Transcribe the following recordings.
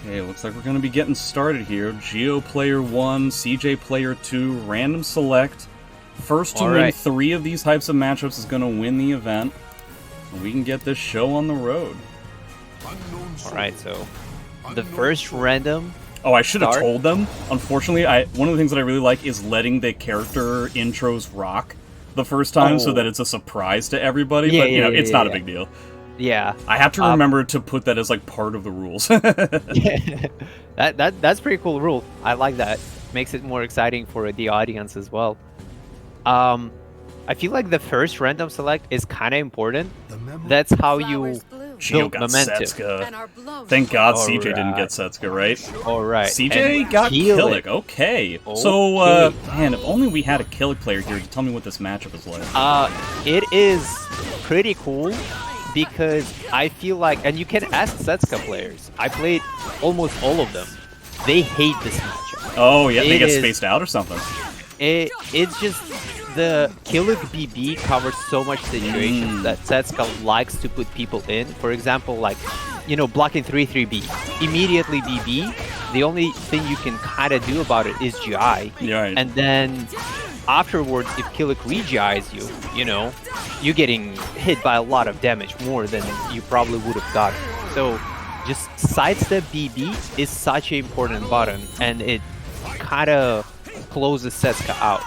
Okay, looks like we're going to be getting started here. Geo player 1, CJ player 2, random select. First to win 3 of these types of matchups is going to win the event. And we can get this show on the road. Alright, so the first random... Oh, I should have told them. Unfortunately, one of the things that I really like is letting the character intros rock the first time so that it's a surprise to everybody. Yeah, but, you know, it's not a big deal. Yeah. I have to remember to put that as, like, part of the rules. That's pretty cool rule. I like that. Makes it more exciting for the audience as well. I feel like the first random select is kind of important. That's how you Geo build got momentum. Setsuka. Thank God CJ didn't get Setsuka, right? Alright. CJ got Killick. Okay. So, man, if only we had a Killick player here to tell me what this matchup is like. It is pretty cool because I feel like, and you can ask Setsuka players. I played almost all of them. They hate this matchup. Oh, yeah, they get spaced out or something. It's just the Killick BB covers so much situations that Setsuka likes to put people in. For example, like, you know, blocking 3-3B. Immediately BB. The only thing you can kind of do about it is GI. Right. And then afterwards, if Killick re-GIs you, you know, you're getting hit by a lot of damage, more than you probably would have gotten. So just sidestep BB is such an important button, and it kind of closes Setsuka out.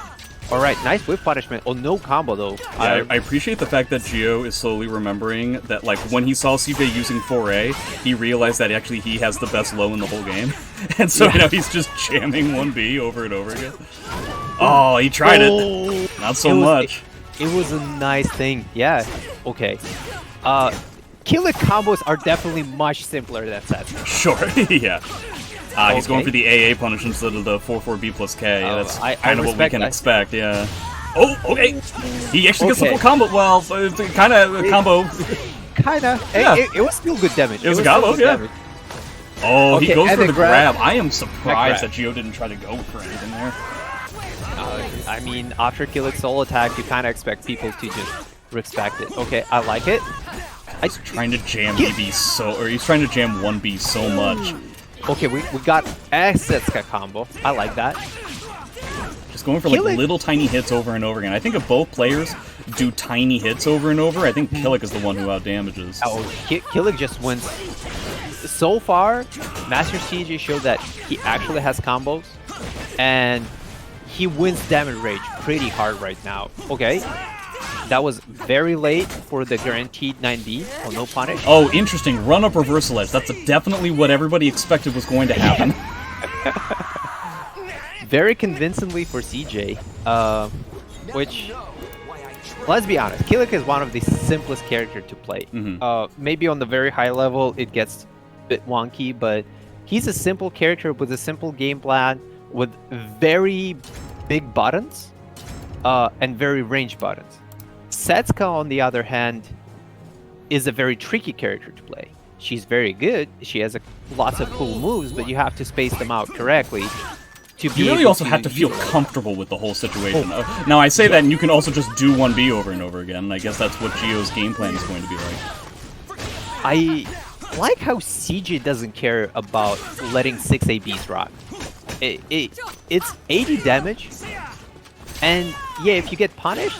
Alright, nice whip punishment. Oh, no combo though. Yeah, I appreciate the fact that Geo is slowly remembering that, like, when he saw CJ using 4A, he realized that actually he has the best low in the whole game. And so, you know, he's just jamming 1B over and over again. Oh, he tried it. Not so much. It was a nice thing. Yeah. Okay. Killick combos are definitely much simpler than Setsuka. Sure, yeah. He's going for the AA punish instead of the 4-4B plus K. That's kind of what we can expect, yeah. Oh, okay! He actually gets the full combo. Well, kind of a combo. Kinda. Yeah. It was still good damage. It was a combo, yeah. Damage. Oh, he goes for the grab. I am surprised that Geo didn't try to go for anything there. I mean, after Killick's solo attack, you kind of expect people to just respect it. Okay, I like it. He's trying to jam BB he's trying to jam 1B so much. Okay, we got a Setsuka combo. I like that. Just going for like little tiny hits over and over again. I think if both players do tiny hits over and over, I think Killick is the one who outdamages. Oh, Killick just wins. So far, MasterCJ showed that he actually has combos, and he wins damage rage pretty hard right now. Okay. That was very late for the guaranteed 9B. Oh, no punish. Oh, interesting. Run-up reversal edge. That's definitely what everybody expected was going to happen. Very convincingly for CJ. Which, let's be honest, Killick is one of the simplest characters to play. Maybe on the very high level, it gets a bit wonky, but he's a simple character with a simple game plan, with very big buttons, and very ranged buttons. Setsuka, on the other hand, is a very tricky character to play. She's very good. She has lots of cool moves, but you have to space them out correctly. To be you really also have to feel comfortable with the whole situation. Now, I say that, and you can also just do 1B over and over again. And I guess that's what Geo's game plan is going to be like. I like how CJ doesn't care about letting 6 ABs rock. It's 80 damage, and yeah, if you get punished,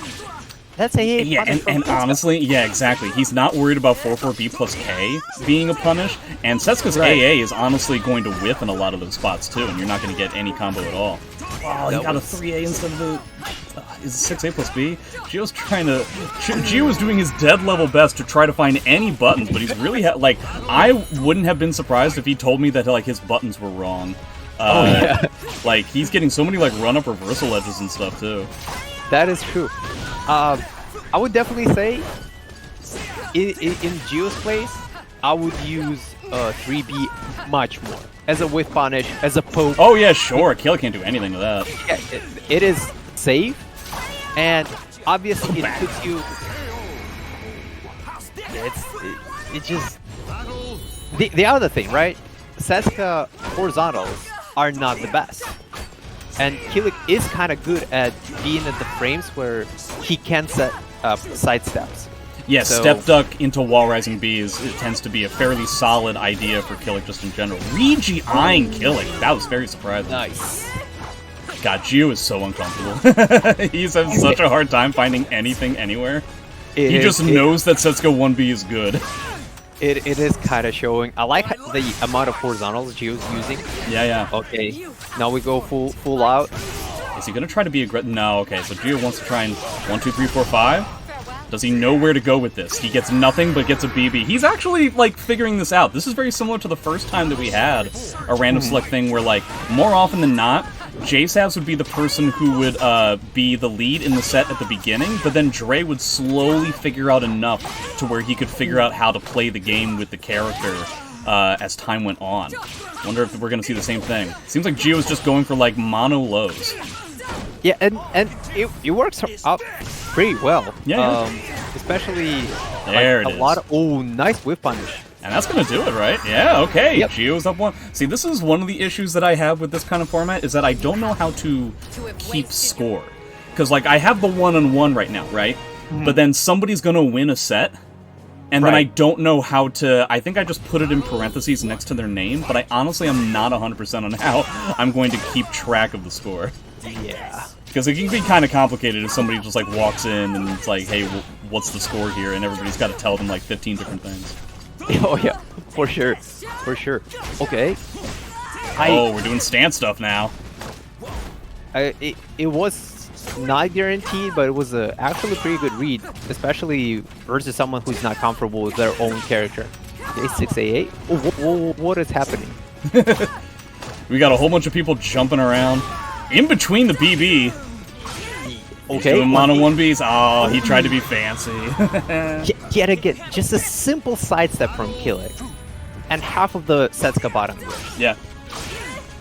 that's a yeah, and honestly, yeah, exactly. He's not worried about 4-4B plus K being a punish, and Setsuka's AA is honestly going to whip in a lot of those spots too, and you're not going to get any combo at all. Oh, he got a 3A instead of the... is it 6A plus B? Geo's trying to... Geo is doing his dead level best to try to find any buttons, but he's really... like, I wouldn't have been surprised if he told me that, like, his buttons were wrong. Like, he's getting so many, like, run-up reversal edges and stuff, too. That is true. I would definitely say, in Geo's place, I would use 3B much more. As a whiff punish, as a poke. Oh yeah, sure. Kill can't do anything to that. Yeah, it is safe, and obviously it puts you... It's just... The other thing, right? Setsuka horizontals are not the best. And Killick is kind of good at being at the frames where he can set up sidesteps. Yeah, So, step duck into wall rising B it tends to be a fairly solid idea for Killick just in general. Re-GIing Killick, that was very surprising. nice. God, Gio is so uncomfortable. He's having such a hard time finding anything anywhere. He just knows that Setsuko 1B is good. It is kind of showing. I like the amount of horizontals Gio's using. Yeah. Okay, now we go full out. Is he gonna try to be aggressive? No, okay, so Gio wants to try and 1, 2, 3, 4, 5. Does he know where to go with this? He gets nothing but gets a BB. He's actually, like, figuring this out. This is very similar to the first time that we had a random select thing where, like, more often than not, J-Savs would be the person who would be the lead in the set at the beginning, but then Dre would slowly figure out enough to where he could figure out how to play the game with the character as time went on. Wonder if we're going to see the same thing. Seems like Gio's just going for, like, mono lows. Yeah, and it works out pretty well. Yeah. Especially There like, it a is. lot of nice whip punish. And that's going to do it, right? Yeah, okay. Yep. Gio's up 1. See, this is one of the issues that I have with this kind of format, is that I don't know how to keep score. Because, like, I have the 1-on-1 right now, right? But then somebody's going to win a set, and then I don't know how to... I think I just put it in parentheses next to their name, but I honestly am not 100% on how I'm going to keep track of the score. Yeah. Because it can be kind of complicated if somebody just, like, walks in and it's like, hey, what's the score here? And everybody's got to tell them, like, 15 different things. Oh yeah, for sure. Okay. Oh, we're doing stance stuff now. It was not guaranteed, but it was actually a pretty good read, especially versus someone who's not comfortable with their own character. A6A8? What is happening? We got a whole bunch of people jumping around. In between the BB. Okay. Doing mono 1Bs. Oh, he tried to be fancy. Yet again, just a simple sidestep from Killick, and half of the Setsuka bottom whip. Yeah.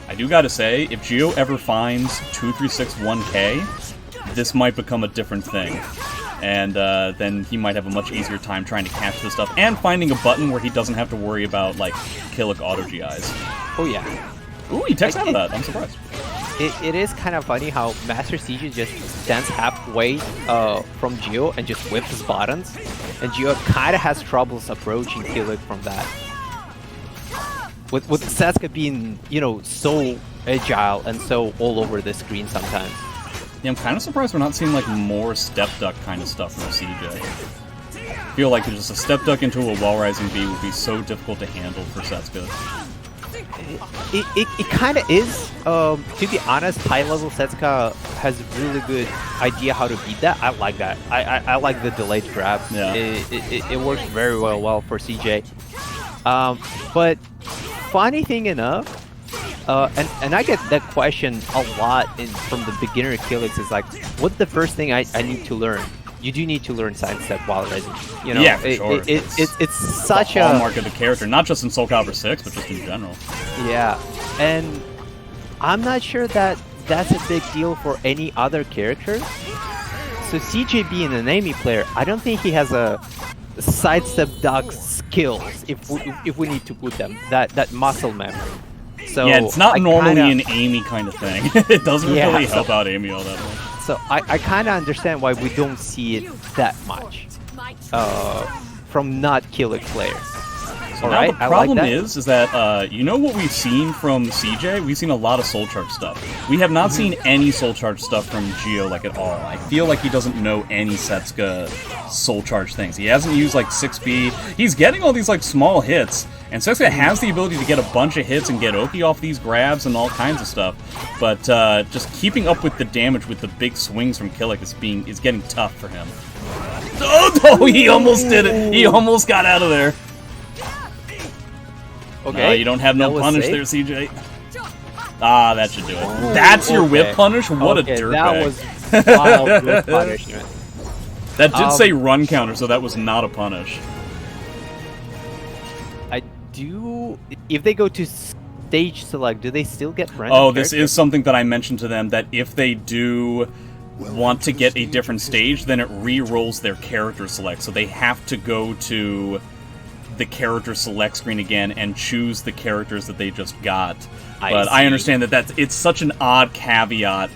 I do gotta say, if Gio ever finds 2361K, this might become a different thing. And then he might have a much easier time trying to catch this stuff, and finding a button where he doesn't have to worry about, like, Killick auto-GIs. Oh yeah. Ooh, he takes out of that. I'm surprised. It is kind of funny how MasterCJ just stands halfway from Gio and just whips his buttons, and Gio kind of has troubles approaching Killick from that. With Setsuka being, you know, so agile and so all over the screen sometimes. Yeah, I'm kind of surprised we're not seeing, like, more step duck kind of stuff from CJ. I feel like just a step duck into a wall rising B would be so difficult to handle for Setsuka. It kind of is. To be honest, high-level Setsuka has a really good idea how to beat that. I like that. I like the delayed grab. Yeah. It works very well for CJ. But funny thing enough, and I get that question a lot from the beginner Killicks is like, what's the first thing I need to learn? You do need to learn sidestep while rising. You know, Yeah, for sure. It's such the a hallmark of the character, not just in Soul Calibur 6, but just in general. Yeah, and I'm not sure that that's a big deal for any other character. So CJ being an Amy player, I don't think he has a sidestep duck skills if we need to put them that muscle memory. So Yeah, it's not normally an an Amy kind of thing. It doesn't really help out Amy all that much. So I kind of understand why we don't see it that much from not Killick players. So now the problem is that, you know what we've seen from CJ? We've seen a lot of Soul Charge stuff. We have not seen any Soul Charge stuff from Gio, like, at all. I feel like he doesn't know any Setsuka Soul Charge things. He hasn't used, like, 6B. He's getting all these, like, small hits, and Setsuka has the ability to get a bunch of hits and get Oki off these grabs and all kinds of stuff. But just keeping up with the damage with the big swings from Killick is getting tough for him. Oh, no, he almost did it! He almost got out of there. Okay. No, you don't have no punish safe. there, CJ. Ah, that should do it. That's your whip punish? What a dirtbag. That was wild whip punishment. That did say run counter, so that was not a punish. I do... If they go to stage select, do they still get random Oh, this characters? is something that I mentioned to them, that if they do want to get a different stage, then it re-rolls their character select. So they have to go to the character select screen again and choose the characters that they just got. But I understand that it's such an odd caveat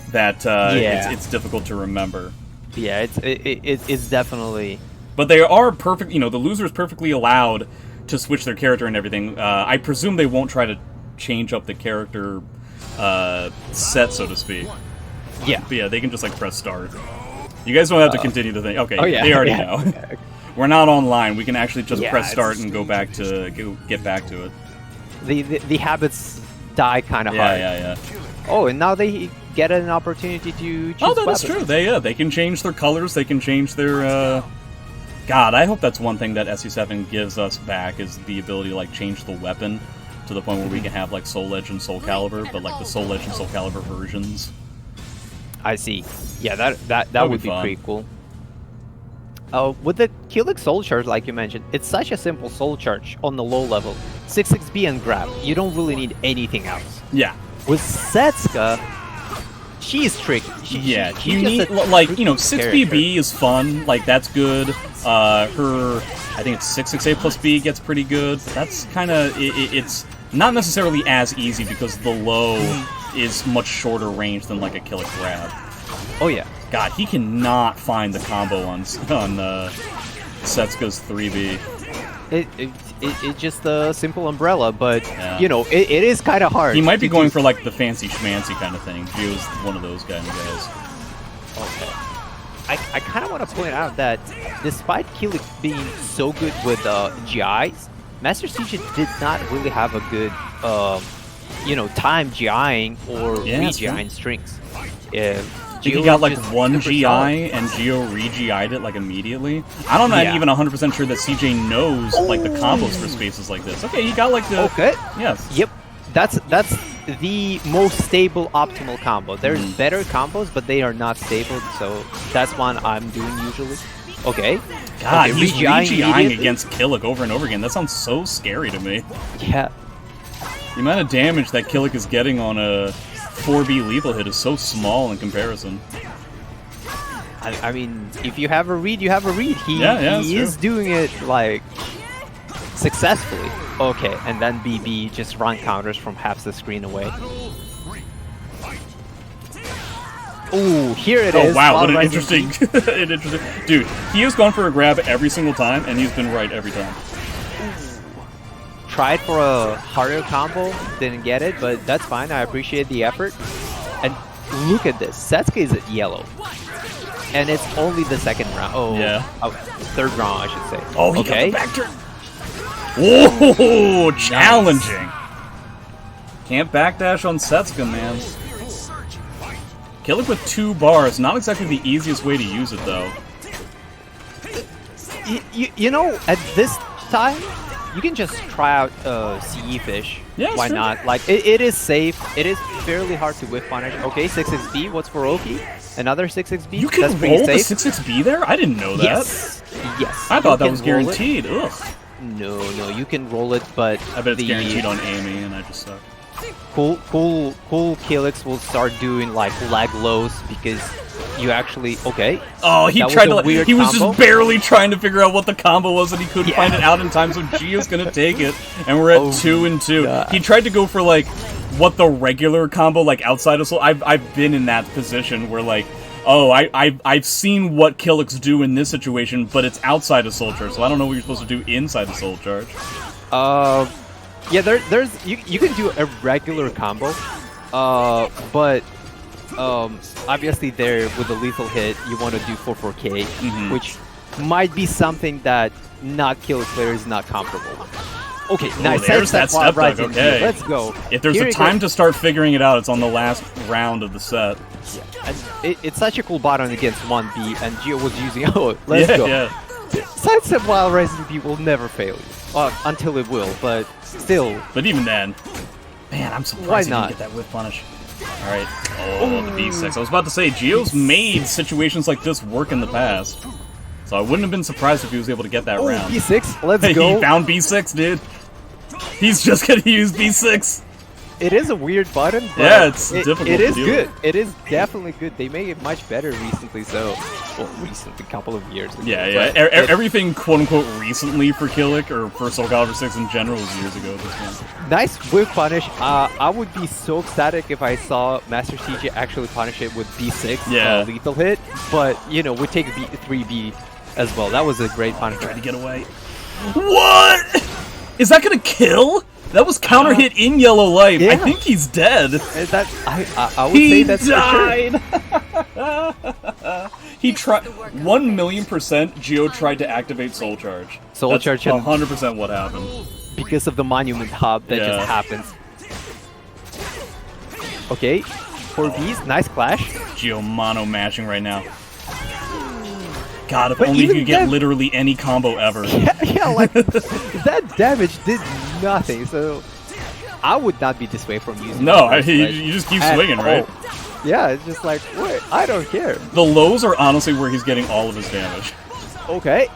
that it's difficult to remember. Yeah, it's definitely But they are perfect, you know, the loser is perfectly allowed to switch their character and everything. I presume they won't try to change up the character set, so to speak. Yeah. But yeah, they can just, like, press start. You guys don't have to continue the thing. Okay, they already know. Okay. We're not online. We can actually just press start and go back to get back to it. The habits die kind of hard. Yeah. Oh, and now they get an opportunity to choose That's true. They can change their colors. They can change their. God, I hope that's one thing that SE7 gives us back is the ability to like change the weapon to the point where we can have like Soul Edge and Soul Calibur, but like the Soul Edge and Soul Calibur versions. I see. Yeah, that would be pretty cool. With the Killik Soul Charge, like you mentioned, it's such a simple Soul Charge on the low level. 6xb and grab. You don't really need anything else. Yeah. With Setsuka, she's tricky. You need, like, you know, 6BB is fun. Like, that's good. Her, I think it's 668 plus B gets pretty good. That's kind of, it's not necessarily as easy because the low is much shorter range than, like, a Killik grab. Oh, yeah. God, he cannot find the combo on Setsuka's 3B. It's just a simple umbrella, but, you know, it is kind of hard. He might be going for, like, the fancy schmancy kind of thing. Gio's one of those kind of guys. Okay. I kind of want to point out that despite Killik being so good with GIs, MasterCJ did not really have a good, you know, time GIing or re-GIing strings. He got like one GI and Gio re-GI'd it like immediately. I don't know, I'm even 100% sure that CJ knows like the combos for spaces like this. Okay, he got like the... Okay. Yes. Yep. That's the most stable optimal combo. There's better combos, but they are not stable, so that's one I'm doing usually. Okay. God, he's re-GIing against Killik over and over again. That sounds so scary to me. Yeah. The amount of damage that Killik is getting on a 4B lethal hit is so small in comparison. I mean, if you have a read, you have a read. He is doing it, like, successfully. Okay, and then BB just run counters from half the screen away. Ooh, here it is. Oh, wow, what an interesting... Dude, he has gone for a grab every single time, and he's been right every time. Tried for a harder combo, didn't get it, but that's fine. I appreciate the effort. And look at this. Setsuka is at yellow. And it's only the second round. Oh, yeah. Third round, I should say. Oh, he got the back turn. Whoa, challenging. Nice. Can't backdash on Setsuka, man. Killik with 2 bars. Not exactly the easiest way to use it, though. You know, at this time, you can just try out CE Fish. Yeah, why not? Like, it is safe. It is fairly hard to whiff punish. Okay, 6xb. What's for Oki? Another 6xb. You can roll the 6xb there? I didn't know that. Yes. I thought that was guaranteed. Ugh. No, you can roll it, but I bet it's guaranteed on Amy, and I just suck. Cool Killiks will start doing like lag lows because you actually Oh, he tried to. He was just barely trying to figure out what the combo was, and he couldn't find it out in time. So Gio's gonna take it, and we're at 2 and 2. God. He tried to go for like what the regular combo like outside of Soul. I've been in that position where like, oh, I've seen what Killiks do in this situation, but it's outside of Soul Charge, so I don't know what you're supposed to do inside of Soul Charge. Yeah, there's you can do a regular combo, but obviously there with the lethal hit you want to do 4-4K, which might be something that not Killik players is not comfortable. Okay, nice. There's that step dunk. Okay, let's go. If there's a time to start figuring it out, it's on the last round of the set. Yeah, and it's such a cool button against 1B, and Gio was using. Oh, let's go. Yeah. Sidestep while rising B will never fail you, until it will, but still. But even then, man, I'm surprised he didn't get that whip punish. All right. Oh, the B6. I was about to say, Gio's made situations like this work in the past. So I wouldn't have been surprised if he was able to get that round. B6, let's go. He found B6, dude. He's just gonna use B6. It is a weird button, but yeah, it's difficult. It is good. It is definitely good. They made it much better recently, so recently, a couple of years ago. Yeah. Everything quote unquote recently for Killik or for Soul Calibur 6 in general was years ago at this point. Nice whip punish. I would be so ecstatic if I saw MasterCJ actually punish it with B6 lethal hit, but you know, we take 3B as well. That was a great punish. Trying to get away. What? Is that gonna kill? That was counter hit in yellow light. Yeah. I think he's dead. That I would say that's died. For sure. He tried 1,000,000%. Geo tried to activate Soul Charge. Soul Charge, 100% what happened. Because of the Monument Hub that just happens. Okay, 4Bs, nice clash. Geo mono mashing right now. God, if But only even you get that- literally any combo ever. Yeah, like that damage did nothing. So I would not be dissuaded from using. No, it you just keep at swinging, right? all. Yeah, it's just like, wait, I don't care. The lows are honestly where he's getting all of his damage. Okay.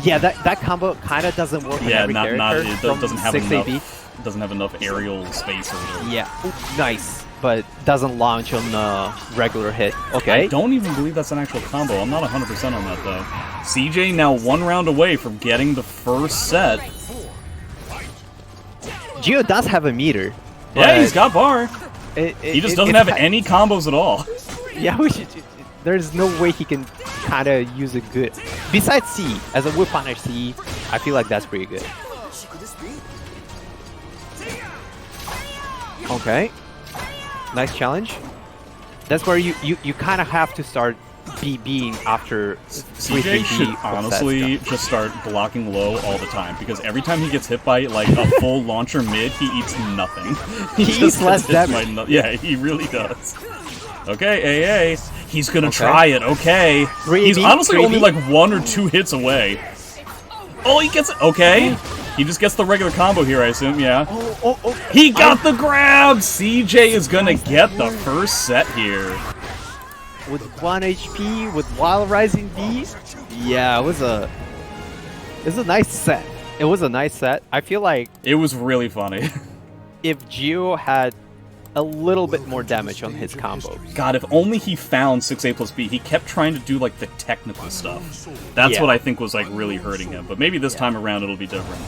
Yeah, that combo kind of doesn't work. Yeah, every not character it from doesn't have 6 enough. AB. Doesn't have enough aerial space or whatever. Yeah, ooh, nice, but doesn't launch on a regular hit. Okay. I don't even believe that's an actual combo. I'm not 100% on that though. CJ now 1 round away from getting the first set. Geo does have a meter. Yeah, he's got bar. He just doesn't have any combos at all. Yeah, there's no way he can kind of use a good. Besides C, as a whip punish C, I feel like that's pretty good. Okay, nice challenge. That's where you kind of have to start BBing after CJ should honestly just start blocking low all the time, because every time he gets hit by like a full launcher mid, he eats nothing. He eats less damage. Yeah, he really does. Okay, AA. He's gonna try it, okay. He's honestly only like 1 or 2 hits away. Oh, he gets it. Okay. He just gets the regular combo here, I assume, yeah. He got the grab! CJ is gonna get the first set here. With 1 HP, with Wild Rising B, yeah, it was a nice set. It was a nice set. I feel like it was really funny. If Geo had a little bit more damage on his combo. God, if only he found 6A plus B. He kept trying to do like the technical stuff. That's what I think was like really hurting him. But maybe this time around it'll be different.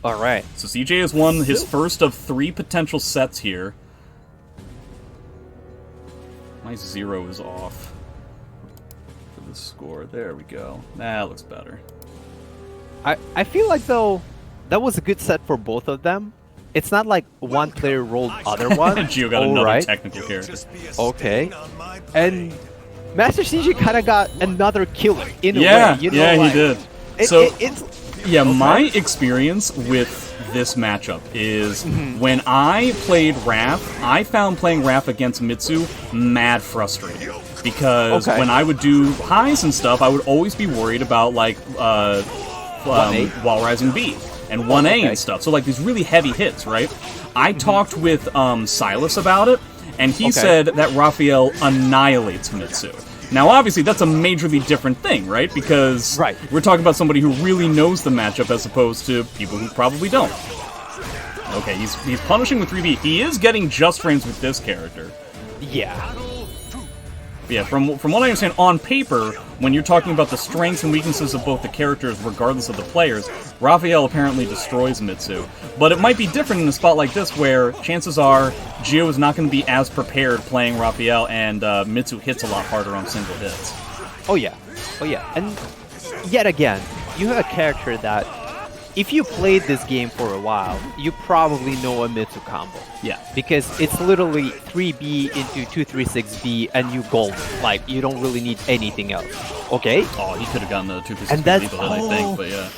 All right. So CJ has won his first of 3 potential sets here. My 0 is off for the score. There we go. That looks better. I feel like though that was a good set for both of them. It's not like one player rolled other one. Geo got another technical character. Okay. And MasterCJ kind of got another killer in a way. You know, yeah, like, he did. My experience with this matchup is when I played Raph, I found playing Raph against Mitsu mad frustrating. Because when I would do highs and stuff, I would always be worried about like Wall Rising B. And 1A and stuff. So like these really heavy hits, right? I talked with Silas about it, and he said that Raphael annihilates Mitsu. Now obviously that's a majorly different thing, right? Because we're talking about somebody who really knows the matchup as opposed to people who probably don't. Okay, he's punishing with 3B. He is getting just frames with this character. Yeah. Yeah, from what I understand, on paper, when you're talking about the strengths and weaknesses of both the characters, regardless of the players, Raphael apparently destroys Mitsu. But it might be different in a spot like this, where chances are Geo is not going to be as prepared playing Raphael, and Mitsu hits a lot harder on single hits. Oh yeah, and yet again, you have a character that, if you played this game for a while, you probably know a Mitsu combo. Yeah. Because it's literally 3B into 236B and you gold. Like, you don't really need anything else. Okay? Oh, he could have gotten the 236B and that's, hit, I think, but yeah.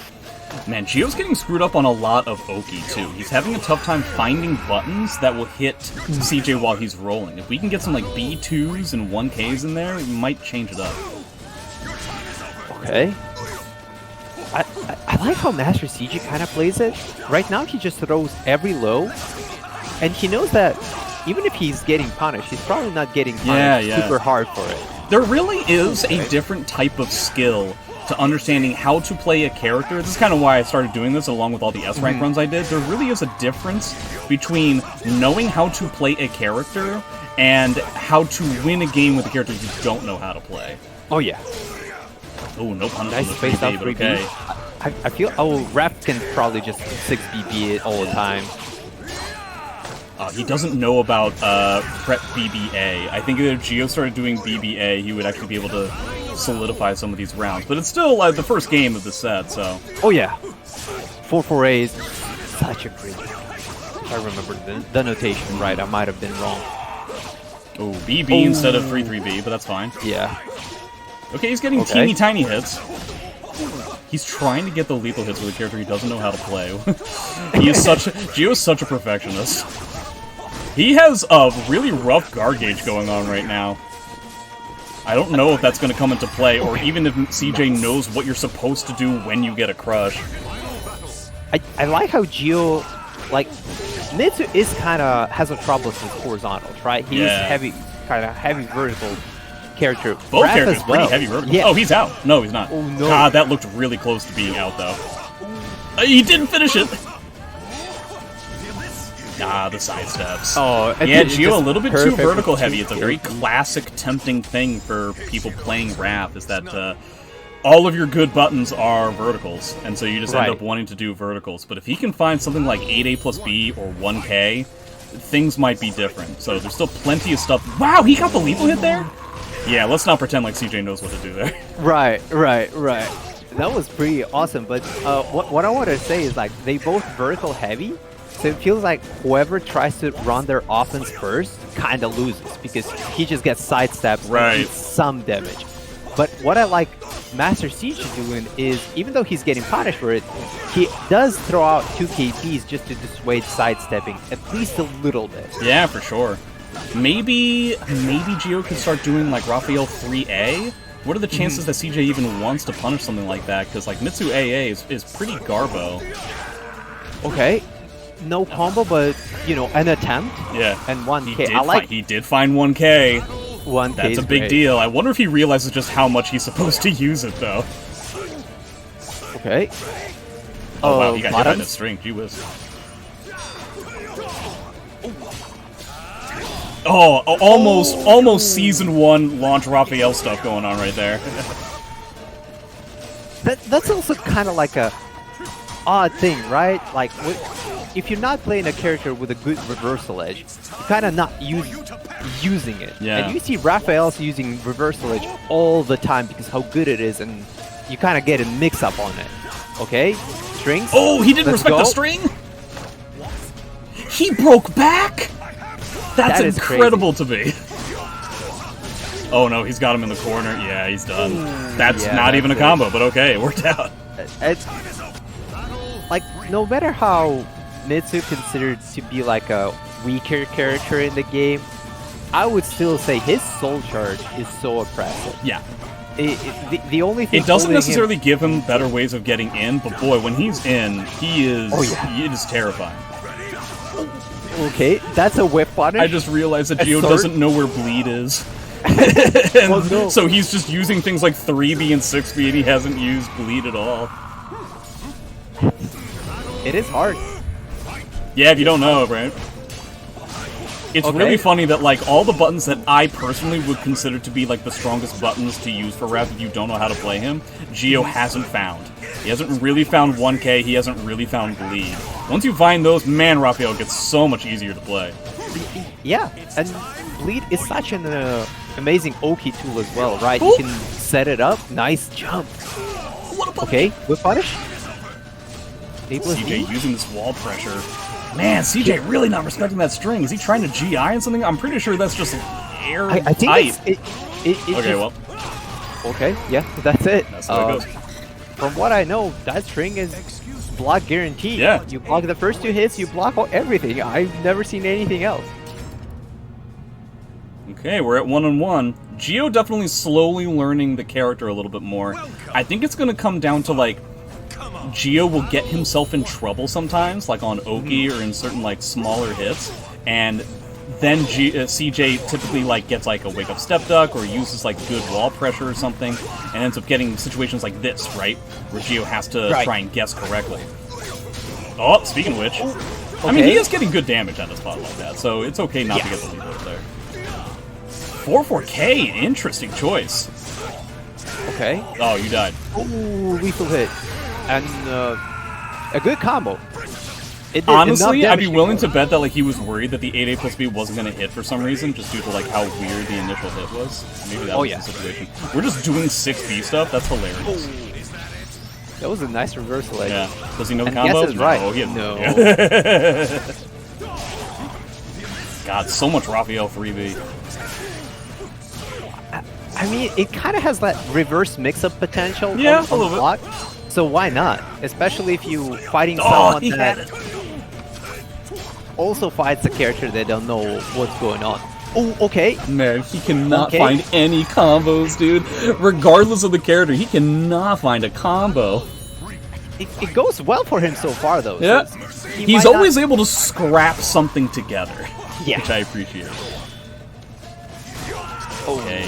Man, Geo's getting screwed up on a lot of Oki, too. He's having a tough time finding buttons that will hit CJ while he's rolling. If we can get some, like, B2s and 1Ks in there, we might change it up. Okay. I like how MasterCJ kind of plays it. Right now, he just throws every low, and he knows that even if he's getting punished, he's probably not getting punished super hard for it. There really is a different type of skill to understanding how to play a character. This is kind of why I started doing this along with all the S-rank runs I did. There really is a difference between knowing how to play a character and how to win a game with a character you don't know how to play. Oh, yeah. Oh, no punishment. Nice spaced out 3B. Okay. I feel Raph can probably just 6BB it all the time. He doesn't know about prep BBA. I think if Geo started doing BBA, he would actually be able to solidify some of these rounds. But it's still the first game of the set, so... Oh yeah. 4-4-A is such a great game. If I remember the notation right, I might have been wrong. Oh, BB instead of 3-3B, but that's fine. Yeah. Okay, he's getting teeny tiny hits. He's trying to get the lethal hits with a character he doesn't know how to play. Gio is such a perfectionist. He has a really rough guard gauge going on right now. I don't know if that's going to come into play, or even if CJ knows what you're supposed to do when you get a crush. I like how Gio, like, Mitsu is kind of has a trouble with horizontals, right? He's kind of heavy vertical character. Both characters pretty heavy vertical. Yeah. Oh, he's out. No, he's not. Oh, no. God, that looked really close to being out, though. He didn't finish it. Ah, the sidesteps. Oh, yeah, Gio a little bit too vertical heavy. It's a very classic, tempting thing for people playing Wrath, is that all of your good buttons are verticals, and so you just end up wanting to do verticals. But if he can find something like 8A plus B or 1K, things might be different. So there's still plenty of stuff. Wow, he got the lethal hit there? Yeah, let's not pretend like CJ knows what to do there. Right. That was pretty awesome, but what I want to say is, like, they both vertical heavy, so it feels like whoever tries to run their offense first kind of loses, because he just gets sidestepped and eats some damage. But what I like MasterCJ doing is, even though he's getting punished for it, he does throw out 2 KPs just to dissuade sidestepping, at least a little bit. Yeah, for sure. Maybe Gio could start doing, like, Raphael 3A? What are the chances that CJ even wants to punish something like that? Because, like, Mitsu AA is pretty garbo. Okay. No combo, but, you know, an attempt. Yeah. And 1K. He did find 1K. 1K. That's a big deal. I wonder if he realizes just how much he's supposed to use it, though. Okay. Oh, wow, he got hit by the string. Gee whiz. Oh, almost Season 1 launch Raphael stuff going on right there. That's also kind of like a odd thing, right? Like, if you're not playing a character with a good reversal edge, you're kind of not using it. Yeah. And you see Raphael's using reversal edge all the time because how good it is, and you kind of get a mix-up on it. Okay? Strings. Oh, he didn't respect the string? He broke back? That's incredible to me. Oh no, he's got him in the corner. Yeah, he's done. That's not even a combo, but okay, it worked out. It's like, no matter how Mitsu considered to be like a weaker character in the game, I would still say his soul charge is so oppressive. Yeah. The only thing it doesn't necessarily give him better ways of getting in, but boy, when he's in, it is terrifying. Okay, that's a whip punish. I just realized that Gio doesn't know where bleed is. So he's just using things like 3B and 6B, and he hasn't used bleed at all. It is hard. Yeah, if you don't know, right? It's really funny that, like, all the buttons that I personally would consider to be, like, the strongest buttons to use for Wrath if you don't know how to play him, Gio hasn't found. He hasn't really found 1K, he hasn't really found bleed. Once you find those, man, Raphael gets so much easier to play. Yeah, and bleed is such an amazing Oki tool as well, right? You can set it up, nice jump. Okay, whip punish. CJ using this wall pressure. Man, CJ really not respecting that string. Is he trying to GI and something? I'm pretty sure that's just air I think tight. Okay, yeah, that's it. That's how it goes. From what I know, that string is block guaranteed. Yeah. You block the first 2 hits, you block everything. I've never seen anything else. Okay, we're at 1-on-1. Gio definitely slowly learning the character a little bit more. I think it's going to come down to, like, Gio will get himself in trouble sometimes, like on Oki or in certain, like, smaller hits, and then CJ typically, like, gets, like, a wake-up step duck or uses, like, good wall pressure or something, and ends up getting situations like this, right? Where Gio has to try and guess correctly. Oh, speaking of which, I mean, he is getting good damage on a spot like that, so it's okay not to get the lead out there. 4-4K, interesting choice. Okay. Oh, you died. Ooh, lethal hit. And a good combo. Honestly, I'd be willing to bet that like he was worried that the 8A plus B wasn't going to hit for some reason, just due to like how weird the initial hit was. Maybe that was the situation. We're just doing 6B stuff. That's hilarious. That was a nice reversal edge. Yeah. Does he know the combo? Yes, is right. No. He no. God, so much Raphael 3B. I mean, it kind of has that reverse mix-up potential. Yeah, on a little block, so why not? Especially if you fighting someone that also fights a character that don't know what's going on. Oh, okay. Man, he cannot find any combos, dude. Regardless of the character, he cannot find a combo. It goes well for him so far, though. Yeah. So he's always able to scrap something together. Yeah. Which I appreciate. Okay,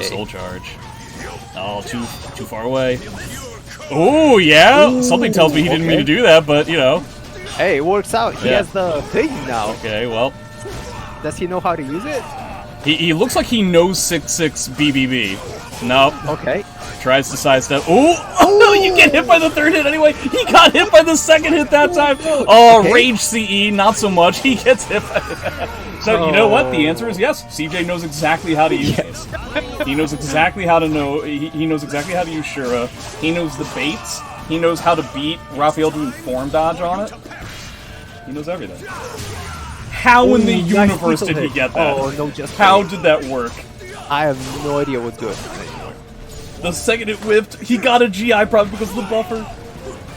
soul charge. Oh, too far away. Oh, yeah. Ooh, something tells me he didn't mean to do that, but, you know. Hey, it works out. He has the thing now. Okay, well. Does he know how to use it? He looks like he knows 6-6 BBB. Nope. Okay. Tries to sidestep. Oh, no, you get hit by the third hit anyway. He got hit by the second hit that time. Oh, Rage CE, not so much. He gets hit by that. So, you know what? The answer is yes. CJ knows exactly how to use this. He knows exactly how to know. He knows exactly how to use Shura. He knows the baits. He knows how to beat Raphael doing form dodge on it. He knows everything. How in the universe did he get that? Oh, no, just how did that work? I have no idea what's good. The second it whipped, he got a GI probably because of the buffer.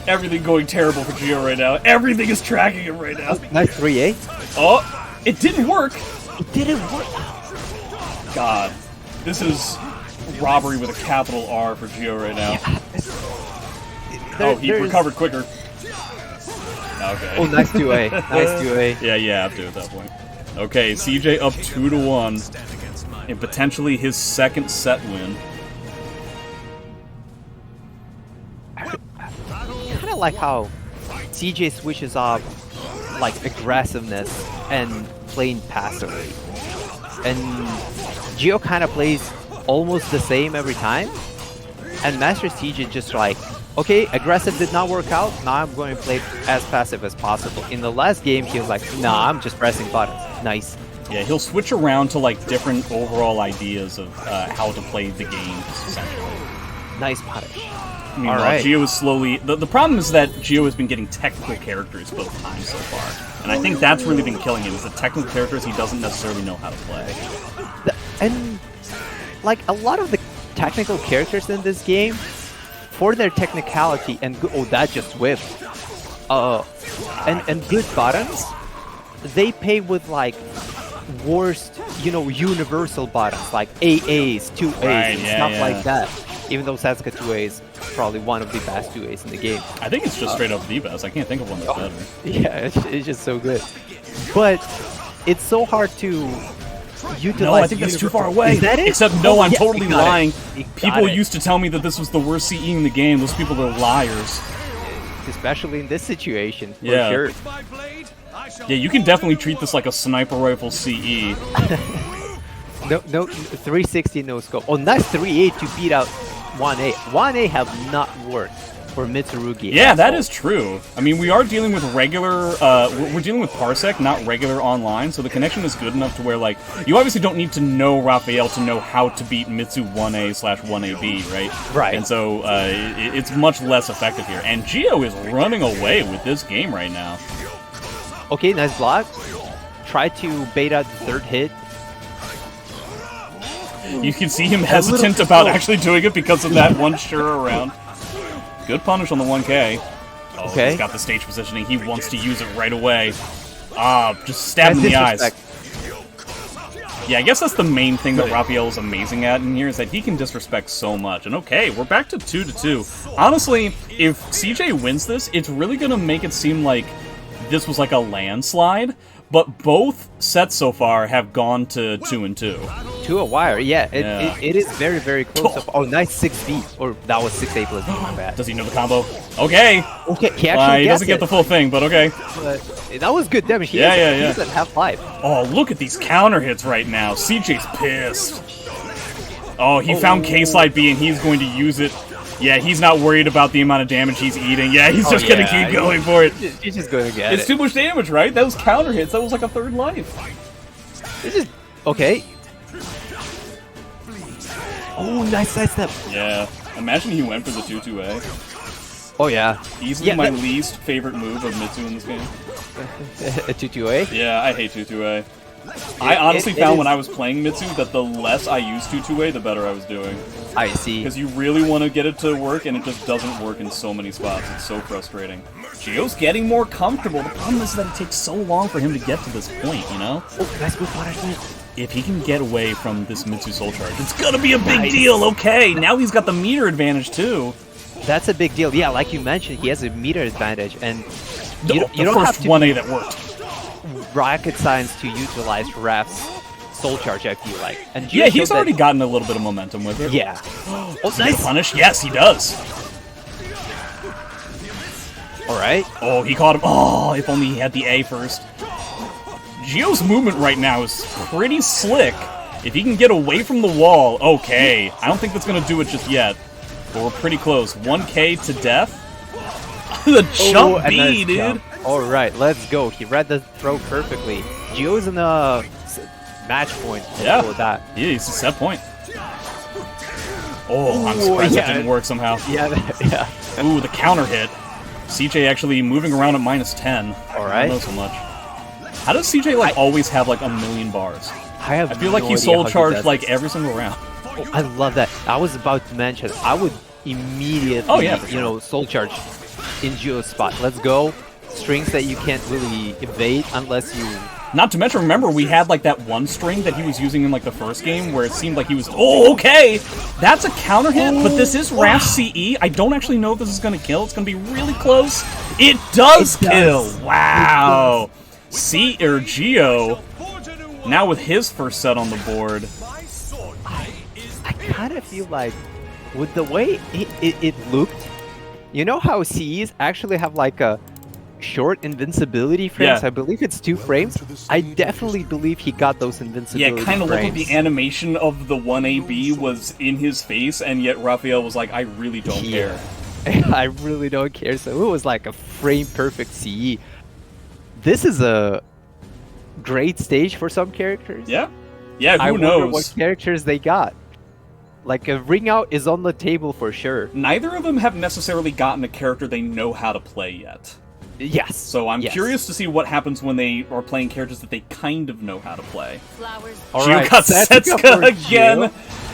Everything going terrible for Gio right now. Everything is tracking him right now. Nice 3A. Oh, it didn't work. It didn't work. God, this is robbery with a capital R for Gio right now. Yeah. He recovered quicker. Okay. Oh, nice 2A. Nice 2A. Yeah, you have to at that point. Okay, CJ up 2-1. And potentially his second set win. I kind of like how CJ switches up like aggressiveness and playing passively. And Gio kind of plays almost the same every time. And MasterCJ just like, okay, aggressive did not work out, now I'm going to play as passive as possible. In the last game, he was like, nah, I'm just pressing buttons. Nice. Yeah, he'll switch around to like different overall ideas of how to play the game, essentially. Nice punish. Meanwhile, right. Gio is slowly... The problem is that Gio has been getting technical characters both times so far. And I think that's really been killing him, is the technical characters he doesn't necessarily know how to play. And, like, a lot of the technical characters in this game, for their technicality and... Oh, that just whipped. And good buttons, they pay with, like, worst, you know, universal buttons, like AAs, 2As, and stuff like that. Even though Sasuke 2A is probably one of the best 2As in the game. I think it's just straight up the best. I can't think of one that's better. Yeah, it's just so good. But it's so hard to utilize. No, I think that's too far away. Is that it? Except, no, I'm totally lying. People used to tell me that this was the worst CE in the game. Those people are liars. Especially in this situation, for sure. Yeah, you can definitely treat this like a sniper rifle CE. No, 360 no scope. Oh, nice 3A to beat out 1A. 1A have not worked for Mitsurugi. Yeah, that is true. I mean, we are dealing with regular, we're dealing with Parsec, not regular online, so the connection is good enough to where, like, you obviously don't need to know Raphael to know how to beat Mitsu 1A/1AB, right? Right. And so, it's much less effective here. And Gio is running away with this game right now. Okay, nice block. Try to bait out the third hit. You can see him hesitant about actually doing it because of that one Shura around. Good punish on the 1K. Oh, okay. He's got the stage positioning. He wants to use it right away. Just stab him in the eyes. Yeah, I guess that's the main thing that Raphael is amazing at in here, is that he can disrespect so much. And okay, we're back to 2-2. Honestly, if CJ wins this, it's really going to make it seem like this was like a landslide. But both sets so far have gone to 2-2. To a wire, yeah. It is very, very close. Oh, nice 6B. Or that was 6A plus B, my bad. Does he know the combo? Okay. Okay, he actually he doesn't get the full thing, but okay. But that was good damage. He's at half life. Oh, look at these counter hits right now. CJ's pissed. Oh, he found K-Slide B, and he's going to use it Yeah, he's not worried about the amount of damage he's eating. Yeah, he's just gonna keep going for it. He's just gonna get it. It's too much damage, right? That was counter hits. That was like a third life. This is okay. Oh, nice step. Yeah. Imagine he went for the 2-2A. Oh yeah. Easily my least favorite move of Mitsu in this game. A 2-2A? Yeah, I hate 2-2A. I honestly found when I was playing Mitsu that the less I used 2-2A, the better I was doing. I see. Because you really want to get it to work, and it just doesn't work in so many spots. It's so frustrating. Gio's getting more comfortable. The problem is that it takes so long for him to get to this point, you know? Oh, nice move punishment. If he can get away from this Mitsu Soul Charge, it's gonna be a big deal, okay! Now he's got the meter advantage, too. That's a big deal. Yeah, like you mentioned, he has a meter advantage, and you the don't first have to 1A that worked. rocket science to utilize Raph's Soul Charge, I feel like. And yeah, he's already gotten a little bit of momentum with it. Yeah. Oh, nice punish. Yes, he does. Alright. Oh, he caught him. Oh, if only he had the A first. Gio's movement right now is pretty slick. If he can get away from the wall, okay. I don't think that's going to do it just yet. But we're pretty close. 1K to death. The jump B, dude. Alright, let's go. He read the throw perfectly. Gio's in a match point. Yeah. That. Yeah, he's a set point. Oh, I'm surprised that didn't work somehow. Yeah, yeah. Ooh, the counter hit. CJ actually moving around at -10. Alright. I don't know so much. How does CJ like always have like a million bars? I feel like he's soul charged like every single round. Oh, I love that. I was about to mention, I would immediately, you know, soul charge in Gio's spot. Let's go. Strings that you can't really evade unless you... Not to mention, remember, we had like that one string that he was using in like the first game where it seemed like he was... Oh, okay! That's a counter hit, but this is Raph CE. I don't actually know if this is going to kill. It's going to be really close. It does kill! Wow! Gio, now with his first set on the board. I kind of feel like, with the way it looked, you know how CEs actually have like a short invincibility frames? Yeah. I believe it's 2 frames. I definitely believe he got those invincibility frames. Yeah, kind of looked like the animation of the 1AB was in his face, and yet Raphael was like, I really don't care. I really don't care. So it was like a frame-perfect CE. This is a great stage for some characters. Yeah. Yeah, who knows? knows? What characters they got. Like, a ring out is on the table for sure. Neither of them have necessarily gotten a character they know how to play yet. Yes. So I'm curious to see what happens when they are playing characters that they kind of know how to play. Alright, Gio got Setsuka again.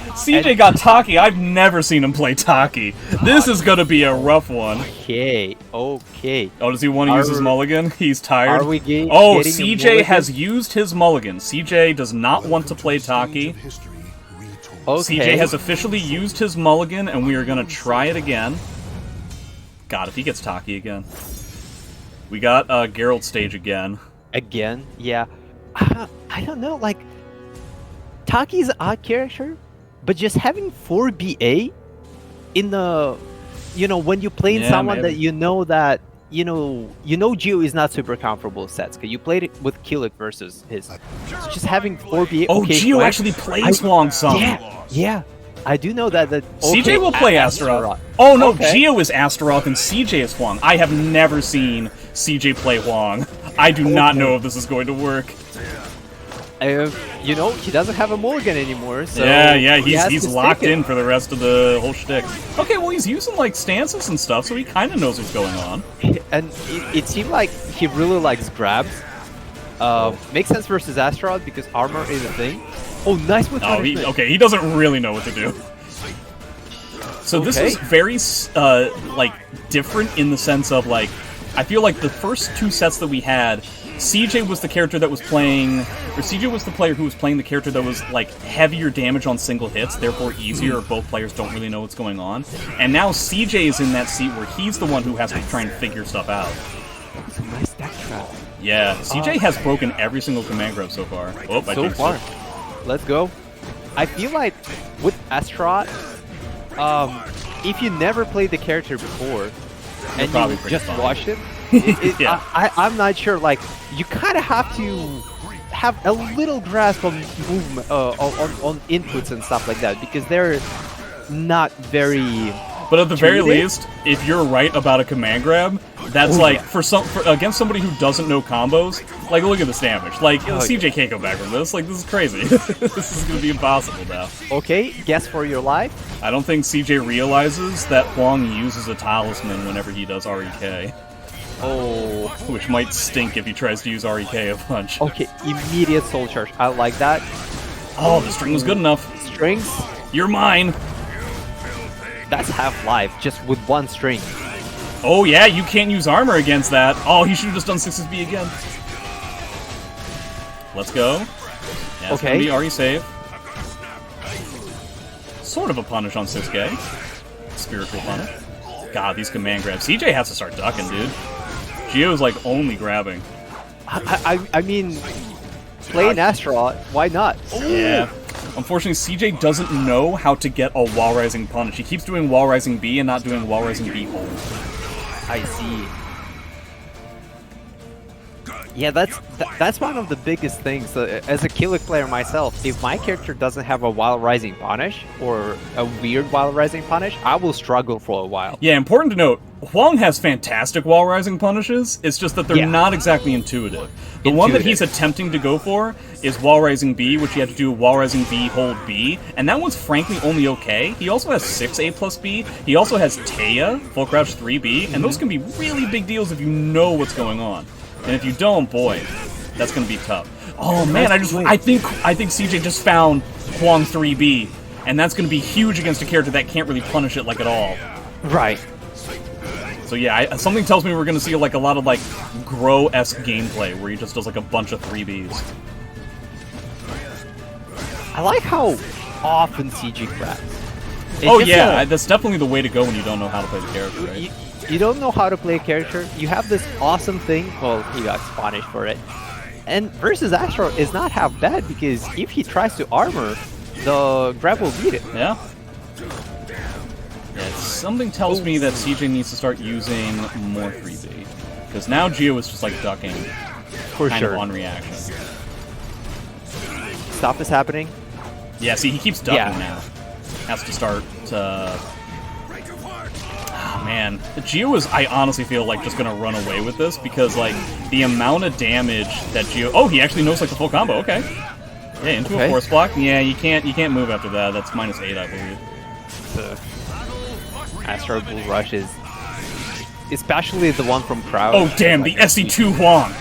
CJ got Taki. I've never seen him play Taki. This is going to be a rough one. Okay, okay. Oh, does he want to use his mulligan? He's tired. Are we oh, CJ has used his mulligan. CJ does not want to play Taki. Okay. CJ has officially used his mulligan, and we are going to try it again. God, if he gets Taki again. We got Geralt stage again. Again? Yeah. I don't know, like... Taki's an odd character, but just having 4BA in the... You know, when you play in someone that you know that... You know Gio is not super comfortable with Setsuka. You played it with Killick versus his. So just having 4BA... Oh, okay, Gio actually plays Huang some. Yeah. I do know that... CJ will play Astaroth. Oh, no, Gio is Astaroth and CJ is Huang. I have never seen CJ play Huang. I do not know if this is going to work. You know, he doesn't have a mulligan anymore, so... Yeah, he's locked in for the rest of the whole shtick. Okay, well, he's using, like, stances and stuff, so he kind of knows what's going on. And it seemed like he really likes grabs. Makes sense versus Astaroth, because armor is a thing. Oh, nice with punishment. Okay, he doesn't really know what to do. So this is very, like, different in the sense of, like, I feel like the first 2 sets that we had, CJ was the character that was playing, or CJ was the player who was playing the character that was, like, heavier damage on single hits, therefore easier if both players don't really know what's going on. And now CJ is in that seat where he's the one who has to try and figure stuff out. That's a nice deck trap. Yeah, CJ has broken every single command grab so far. Oh, I think so. Let's go. I feel like with Astaroth, if you never played the character before and you just watched it, I'm not sure. Like, you kind of have to have a little grasp on movement, on inputs and stuff like that, because they're not very But at the very Cheating? least, if you're right about a command grab, that's like, for against somebody who doesn't know combos, like, look at this damage. Like, CJ can't go back from this. Like, this is crazy. This is gonna be impossible now. Okay, guess for your life. I don't think CJ realizes that Huang uses a talisman whenever he does REK. Oh. Which might stink if he tries to use REK a bunch. Okay, immediate soul charge. I like that. Oh, the string was good enough. Strings. You're mine. That's half life, just with one string. Oh yeah, you can't use armor against that. Oh, he should have just done 6B again. Let's go. Yeah, it's gonna be RE save. Sort of a punish on 6K. Spiritual punish. God, these command grabs. CJ has to start ducking, dude. Gio's like only grabbing. I mean, playing Astaroth, why not? Yeah. Unfortunately, CJ doesn't know how to get a wall rising punish. He keeps doing wall rising B and not doing wall rising B hold. I see. Yeah, that's one of the biggest things. As a Killick player myself, if my character doesn't have a Wild Rising punish, or a weird Wild Rising punish, I will struggle for a while. Yeah, important to note, Huang has fantastic wall rising punishes, it's just that they're not exactly intuitive. The one that he's attempting to go for is wall rising B, which you have to do wall rising B, hold B, and that one's frankly only okay. He also has 6A plus B, he also has Taya, full crouch 3B, and those can be really big deals if you know what's going on. And if you don't, boy, that's gonna be tough. Oh man, I think CJ just found Huang 3B, and that's gonna be huge against a character that can't really punish it like at all. Right. So yeah, something tells me we're gonna see like a lot of like Grow-esque gameplay where he just does like a bunch of 3Bs. I like how often CG grabs. Oh yeah, that's definitely the way to go when you don't know how to play the character, right? You don't know how to play a character, you have this awesome thing, well, he got punished for it. And versus Astro is not half bad, because if he tries to armor, the grab will beat it. Yeah. Yeah, something tells me that CJ needs to start using more 3B. Because now Gio is just like ducking. For kind sure. of on reaction. Stop is happening. Yeah, see, he keeps ducking now. Has to start man, Gio is, I honestly feel like, just gonna run away with this, because, like, the amount of damage that Gio... Oh, he actually knows, like, the full combo, okay. Yeah, into a force block. Yeah, you can't move after that. That's -8, I believe. The Astro Bull Rush is... especially the one from Crowd. Oh, damn, the SE2 Huang!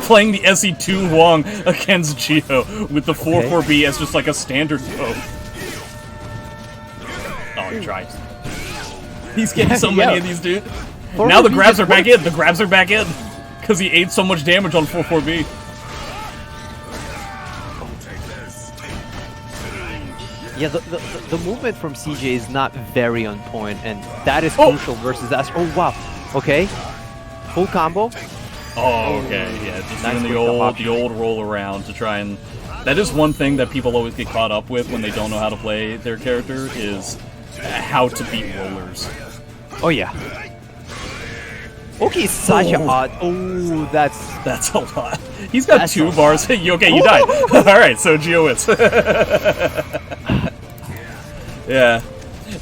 Playing the SE2 Huang against Gio with the 4-4B as just, like, a standard go. Oh, he tried. He's getting so many of these, dude. Now the grabs are back in. The grabs are back in. Because he ate so much damage on 4-4B. Yeah, the movement from CJ is not very on point, and that is crucial versus Astro. Oh, wow. Okay. Full combo. Oh, okay. Yeah, just doing the old roll around to try and... That is one thing that people always get caught up with when they don't know how to play their character, is how to beat rollers. Oh yeah. Okay, such a odd. Oh, that's a lot. He's got 2 bars. Okay, you died. All right, so Gio wins. Yeah,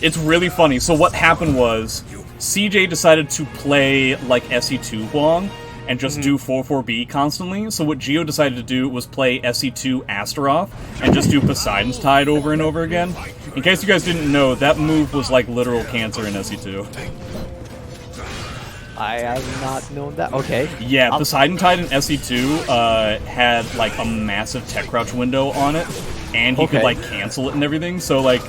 it's really funny. So what happened was CJ decided to play like SE2 Huang and just do 4-4B constantly. So what Gio decided to do was play SE2 Astaroth and just do Poseidon's Tide over and over again. In case you guys didn't know, that move was like literal cancer in SE2. I have not known that. Okay. Yeah, Poseidon Tide in SE2 had like a massive tech crouch window on it, and he could like cancel it and everything. So like,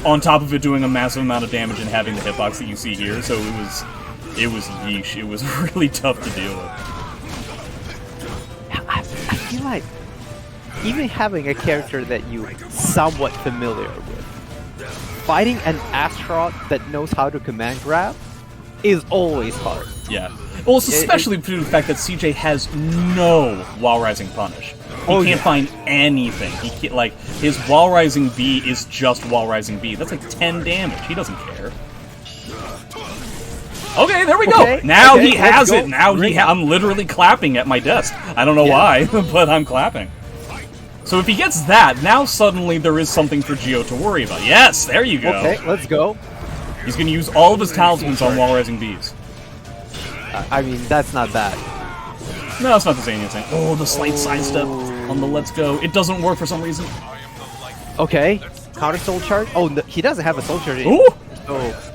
on top of it doing a massive amount of damage and having the hitbox that you see here, so it was yeesh. It was really tough to deal with. I feel like even having a character that you're somewhat familiar with, fighting an Astaroth that knows how to command grab is always hard. Yeah. Well, it's especially due to the fact that CJ has no wall rising punish. He can't find anything. He can't, like, his wall rising B is just wall rising B. That's like 10 damage. He doesn't care. Okay, there we go. Now he has it. Now I'm literally clapping at my desk. I don't know why, but I'm clapping. So if he gets that, now suddenly there is something for Gio to worry about. Yes, there you go. Okay, let's go. He's going to use all of his talismans on wall rising bees. I mean, that's not bad. No, that's not the same thing. Oh, the slight sidestep on the let's go. It doesn't work for some reason. Okay. Counter soul charge? Oh, no, he doesn't have a soul charge. Ooh! Oh.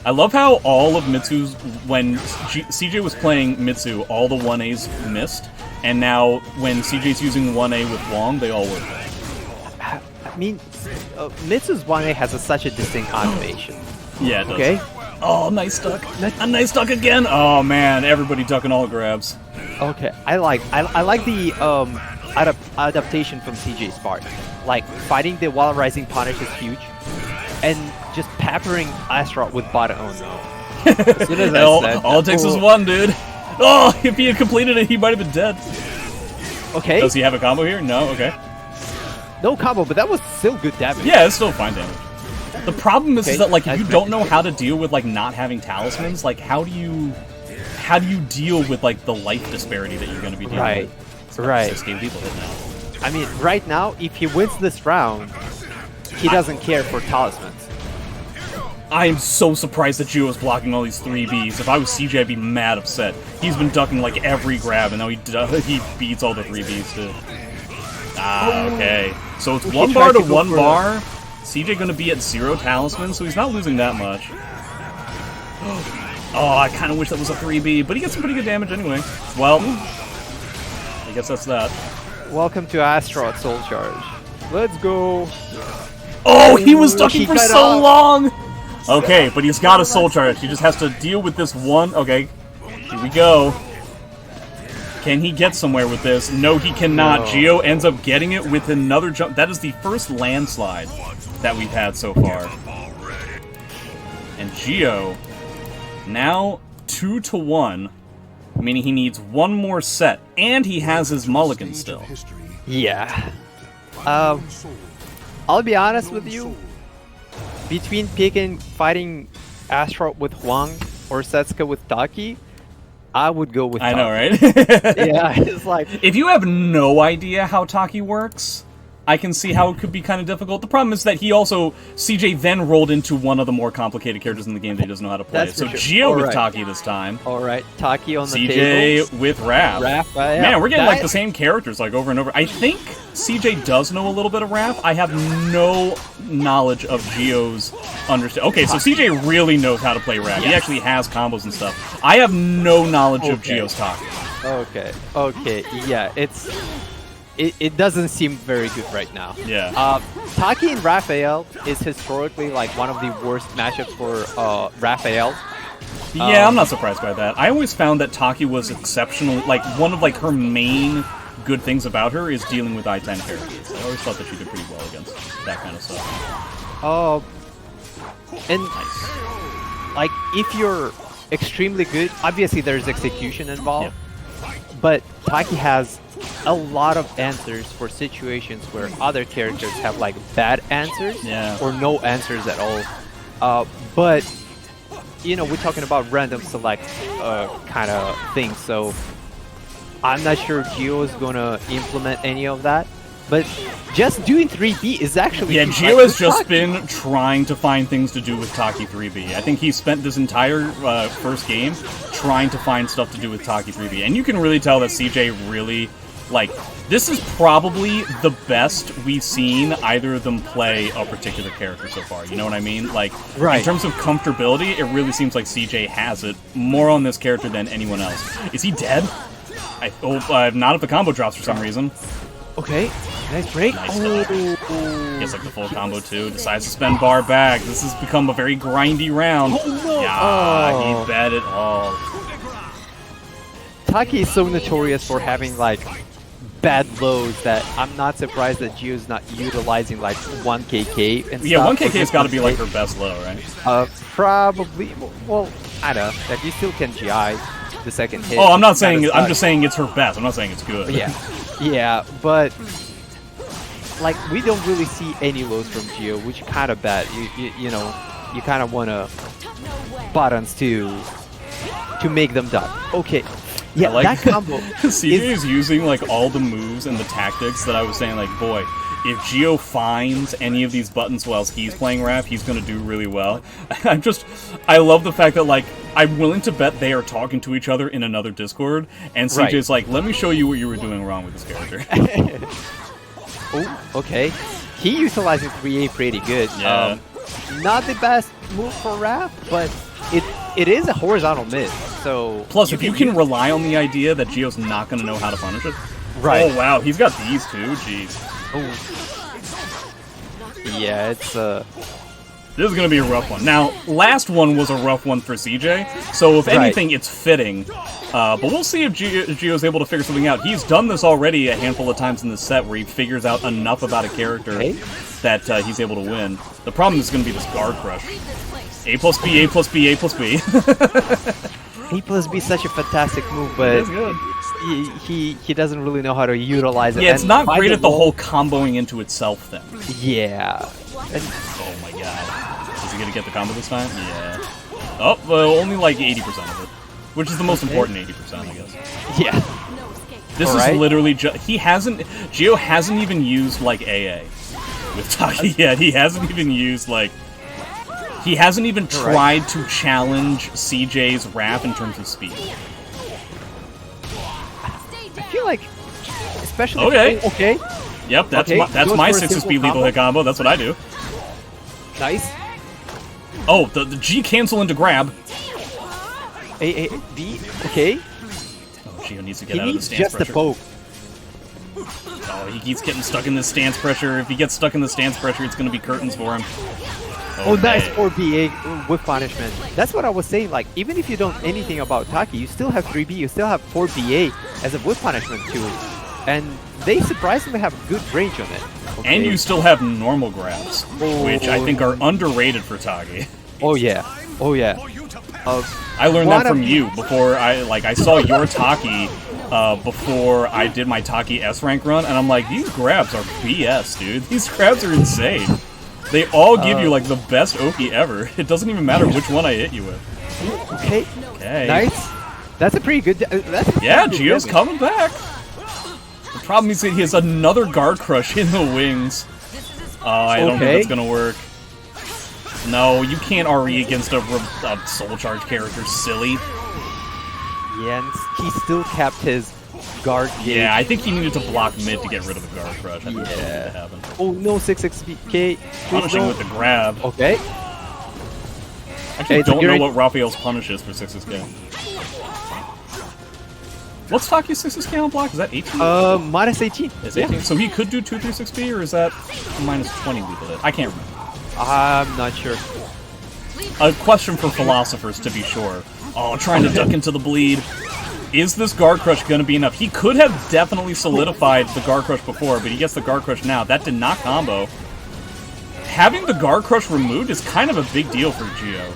I love how all of Mitsu's, when CJ was playing Mitsu, all the 1As missed, and now when CJ's using 1A with Wong, they all work. I mean, Mitsu's 1A has such a distinct animation. Yeah, it does. Okay. Oh, nice duck. A nice duck again. Oh man, everybody ducking all grabs. Okay, I like the adaptation from CJ's part. Like fighting the wall rising punish is huge, and just peppering Astaroth with bottom. Oh no! As soon as I said all it takes is one, dude. Oh, if he had completed it, he might have been dead. Okay. Does he have a combo here? No. Okay. No combo, but that was still good damage. Yeah, it's still fine damage. The problem is that like if you don't know how to deal with like not having talismans, like how do you deal with like the life disparity that you're going to be dealing with? Right. 6 game people hit now. I mean, right now, if he wins this round, he doesn't care for talismans. I am so surprised that Gio's blocking all these 3Bs. If I was CJ, I'd be mad upset. He's been ducking like every grab, and now he beats all the 3Bs too. Ah, okay. So it's 1 bar to 1 bar. CJ gonna be at 0 talismans, so he's not losing that much. Oh, I kind of wish that was a 3B, but he gets some pretty good damage anyway. Well, I guess that's that. Welcome to Astaroth Soul Charge. Let's go. Oh, he was ducking for so long! Okay, but he's got a soul charge. He just has to deal with this one. Okay, here we go. Can he get somewhere with this? No, he cannot. No. Gio ends up getting it with another jump. That is the first landslide that we've had so far. And Gio, now 2-1, meaning he needs one more set, and he has his mulligan still. Yeah. I'll be honest with you. Between fighting Astaroth with Huang or Setsuka with Taki, I would go with Taki. I know, right? Yeah, it's like... If you have no idea how Taki works, I can see how it could be kind of difficult. The problem is that CJ then rolled into one of the more complicated characters in the game that he doesn't know how to play. So Gio with Taki this time. Alright, Taki on the table. CJ with Raph. Yeah. Man, we're getting like the same characters like over and over. I think CJ does know a little bit of Raph. I have no knowledge of Gio's understanding. Okay, so CJ really knows how to play Raph. Yes. He actually has combos and stuff. I have no knowledge of Gio's Taki. Okay, yeah, it doesn't seem very good right now. Yeah. Taki and Raphael is historically like one of the worst matchups for Raphael. Yeah, I'm not surprised by that. I always found that Taki was exceptional. Like one of like her main good things about her is dealing with I-10 characters. I always thought that she did pretty well against that kind of stuff. And like if you're extremely good, obviously there's execution involved. Yeah. But Taki has a lot of answers for situations where other characters have like bad answers or no answers at all. But you know, we're talking about random select kind of things, so I'm not sure Gio is gonna implement any of that. But just doing 3B is actually... Yeah, Gio has just been trying to find things to do with Taki 3B. I think he spent this entire first game trying to find stuff to do with Taki 3B. And you can really tell that CJ really, like, this is probably the best we've seen either of them play a particular character so far. You know what I mean? Like, in terms of comfortability, it really seems like CJ has it more on this character than anyone else. Is he dead? Not if the combo drops for some reason. Okay, nice break. Nice gets like the full combo too. Decides to spend bar back. This has become a very grindy round. Oh, no. Yeah, he bet it all. Taki is so notorious for having like bad lows that I'm not surprised that Gio's not utilizing like 1KK and stuff. Yeah, 1KK's got to be like her best low, right? Probably. Well, I don't know. That you still can GI the second hit. Oh, I'm not saying. I'm just saying it's her best. I'm not saying it's good. Yeah, but like we don't really see any lows from Gio, which is kind of bad. You know, you kind of want to buttons to make them done. Okay, yeah, like that combo. CJ is using like all the moves and the tactics that I was saying. Like, boy, if Gio finds any of these buttons whilst he's playing Raph, he's gonna do really well. I love the fact that, like, I'm willing to bet they are talking to each other in another Discord, and CJ's like, let me show you what you were doing wrong with this character. Oh, okay. He utilizing 3A pretty good. Yeah. Not the best move for Raph, but it is a horizontal mid, so... Plus, if you can rely on the idea that Gio's not gonna know how to punish it... Right. Oh, wow, he's got these too, jeez. Oh. Yeah, it's This is gonna be a rough one. Now, last one was a rough one for CJ, so if anything, it's fitting. But we'll see if Gio's able to figure something out. He's done this already a handful of times in this set, where he figures out enough about a character that he's able to win. The problem is gonna be this guard crush. A plus B, A plus B, A plus B. A plus B is such a fantastic move, but he doesn't really know how to utilize it. Yeah, it's not great at the whole comboing into itself thing. Yeah. Oh my god. Is he gonna get the combo this time? Yeah. Oh, well, only like 80% of it. Which is the most important 80%, I guess. Yeah. This is literally just... Gio hasn't even used, like, AA with Taki yet. He hasn't even used, like... He hasn't even tried to challenge CJ's Raph in terms of speed. I feel like... Especially... Okay. Yep, that's my 6 speed lethal hit combo. That's what I do. Nice. Oh, the G cancel into grab. A, B, okay. Oh, Gio needs to get out of the stance pressure. Just a poke. Oh, he keeps getting stuck in this stance pressure. If he gets stuck in the stance pressure, it's going to be curtains for him. Oh, nice 4BA with punishment. That's what I was saying. Like, even if you don't know anything about Taki, you still have 3B, you still have 4BA as a whip punishment too. And they surprisingly have good range on it. Okay. And you still have normal grabs, which I think are underrated for Taki. Oh yeah. Oh yeah. I learned that from you before I saw your Taki before I did my Taki S rank run, and I'm like, these grabs are BS, dude. These grabs are insane. They all give you like the best Oki ever. It doesn't even matter which one I hit you with. Okay. Nice. That's a pretty good. Yeah, Gio's coming back. The problem is that he has another guard crush in the wings. I don't think that's gonna work. No, you can't RE against a soul charge character, silly. Yeah, and he still kept his guard gauge. Yeah, I think he needed to block mid to get rid of the guard crush. I think that's what needed to happen. Oh no, 6XP. Punishing with the grab. Okay. I don't know what Raphael's punish is for 6SK. What's Taki's 6SK on block? Is that 18? Minus 18. Is 18? So he could do 236B, or is that minus 20 lethal hit? I can't remember. I'm not sure. A question for philosophers, to be sure. Oh, trying to duck into the bleed. Is this guard crush going to be enough? He could have definitely solidified the guard crush before, but he gets the guard crush now. That did not combo. Having the guard crush removed is kind of a big deal for Gio.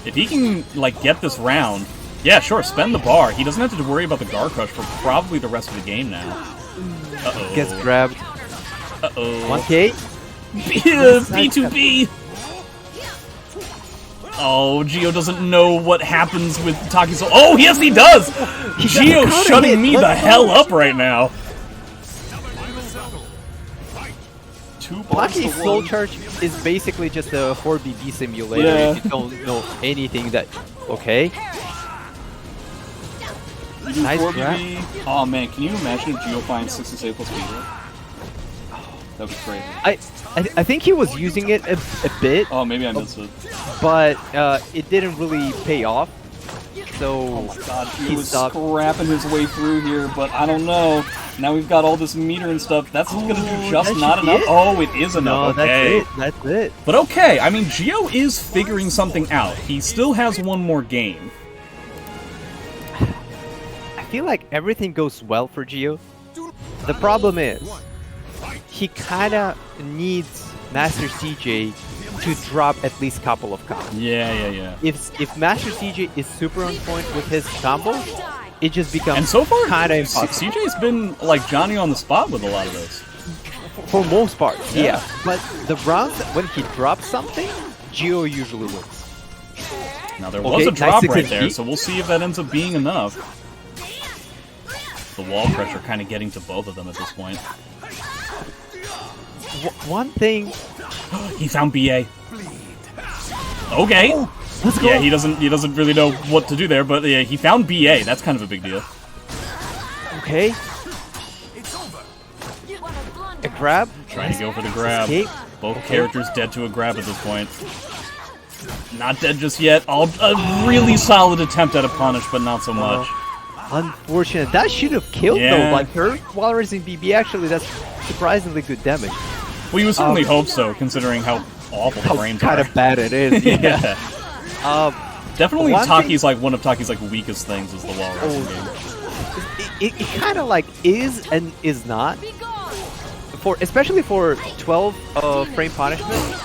If he can, like, get this round, yeah, sure, spend the bar. He doesn't have to worry about the guard crush for probably the rest of the game now. Uh-oh. Gets grabbed. Uh-oh. 1K. B2B! Oh, Gio doesn't know what happens with Taki's... Oh, yes, he does! Gio's shutting me the hell up right now. Taki's soul charge is basically just a 4BB simulator if you don't know anything that... Okay. Nice grab. Oh man, can you imagine if Gio finds 6 plus B? That would be crazy. I think he was using it a bit. Oh, maybe I missed it. But it didn't really pay off. So oh my god, he was scrapping his way through here, but I don't know. Now we've got all this meter and stuff. That's gonna do just not enough. Oh, it is enough. No, okay. That's it. But okay, I mean, Gio is figuring something out. He still has one more game. I feel like everything goes well for Gio. The problem is, he kinda needs MasterCJ to drop at least a couple of combos. Yeah. If MasterCJ is super on point with his combos, it just becomes and so far, kind of impossible. CJ's been like Johnny on the spot with a lot of those. For most parts, yeah. But the rounds when he drops something, Gio usually wins. Now there was a drop right there, so we'll see if that ends up being enough. The wall pressure kind of getting to both of them at this point. one thing. He found BA. Okay. Let's go. Yeah, he doesn't really know what to do there, but yeah, he found BA. That's kind of a big deal. Okay. A grab. Trying to go for the grab. Escape. Both characters dead to a grab at this point. Not dead just yet. A really solid attempt at a punish, but not so much. Unfortunate. That should have killed though. Like her while raising BB, actually, that's surprisingly good damage. Well, you would certainly hope so, considering how awful the frames are. Kind of bad it is. Yeah. Definitely Taki's like one of Taki's like weakest things is the wall rising game. It kind of like is and is not. Especially for 12 frame punishment,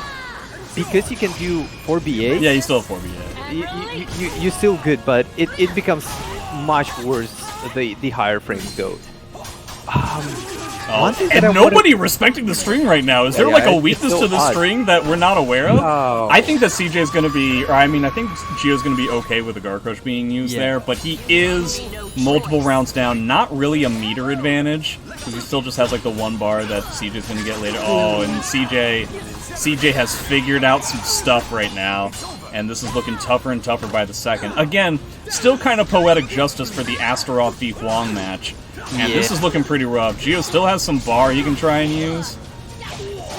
because you can do 4BA. Yeah, you still have 4BA. You're still good, but it becomes much worse the higher frames go. And nobody respecting the string right now. Is there like a weakness to the string that we're not aware of? Oh. I think that CJ is going to be, or I mean, I think Gio's going to be okay with the Guard Crush being used there, but he is multiple rounds down. Not really a meter advantage, because he still just has like the one bar that CJ is going to get later. Oh, and CJ has figured out some stuff right now, and this is looking tougher and tougher by the second. Again, still kind of poetic justice for the Astaroth v. Huang match. And this is looking pretty rough. Gio still has some bar he can try and use.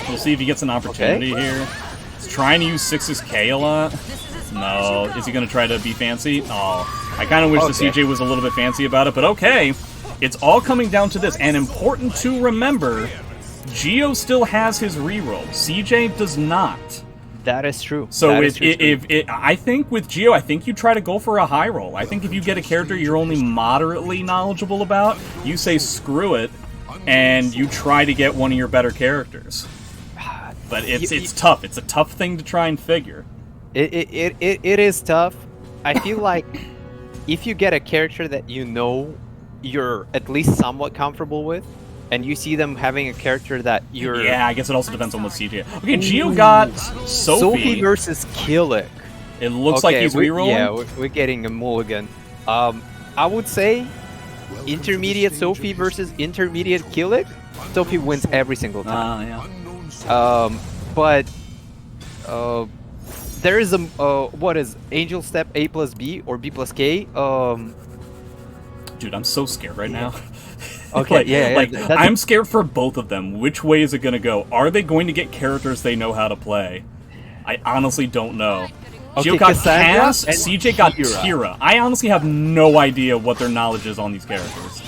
We'll see if he gets an opportunity here. He's trying to use 6K a lot. No. Is he going to try to be fancy? Oh. I kind of wish the CJ was a little bit fancy about it, but okay. It's all coming down to this. And important to remember, Gio still has his reroll. CJ does not. That is true. So I think with Gio, I think you try to go for a high roll. I think if you get a character you're only moderately knowledgeable about, you say screw it, and you try to get one of your better characters. But it's tough. It's a tough thing to try and figure. It is tough. I feel like if you get a character that you know you're at least somewhat comfortable with, and you see them having a character that you're... Yeah, I guess it also depends on what CJ... Okay, Gio got Sophie versus Killick. It looks like he's rerolling. Yeah, we're getting a mulligan. I would say intermediate Sophie versus intermediate Killick. Sophie wins every single time. But there is a... what is Angel Step A plus B or B plus K? Dude, I'm so scared right now. Okay, I'm scared for both of them. Which way is it going to go? Are they going to get characters they know how to play? I honestly don't know. Gio got Cass, CJ got Tira. I honestly have no idea what their knowledge is on these characters.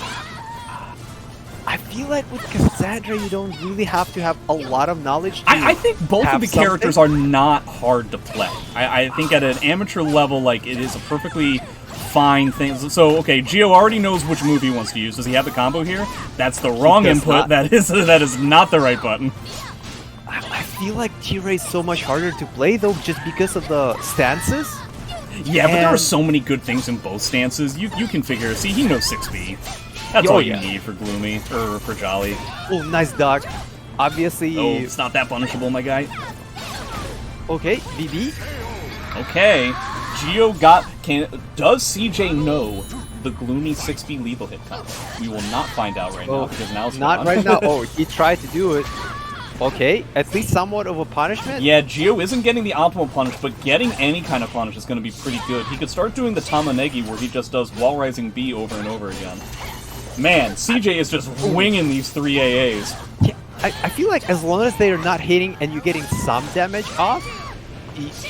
I feel like with Cassandra, you don't really have to have a lot of knowledge. I think both of the characters are not hard to play. I think at an amateur level, like, it is a perfectly fine thing. So, okay, Gio already knows which move he wants to use. Does he have the combo here? That's the wrong input. That is not the right button. I feel like Tira is so much harder to play, though, just because of the stances. Yeah, but there are so many good things in both stances. You can figure. See, he knows 6B. That's all you need for Gloomy, or for Jolly. Oh, nice dodge. Obviously... Oh, it's not that punishable, my guy. Okay, BB. Okay. Gio got... Does CJ know the Gloomy 6B lethal hit combo? We will not find out right now, because now it's not right now. Oh, he tried to do it. Okay, at least somewhat of a punishment? Yeah, Gio isn't getting the optimal punish, but getting any kind of punish is going to be pretty good. He could start doing the Tamanegi, where he just does wall rising B over and over again. Man, CJ is just winging these 3 AAs. Yeah, I feel like as long as they are not hitting and you're getting some damage off,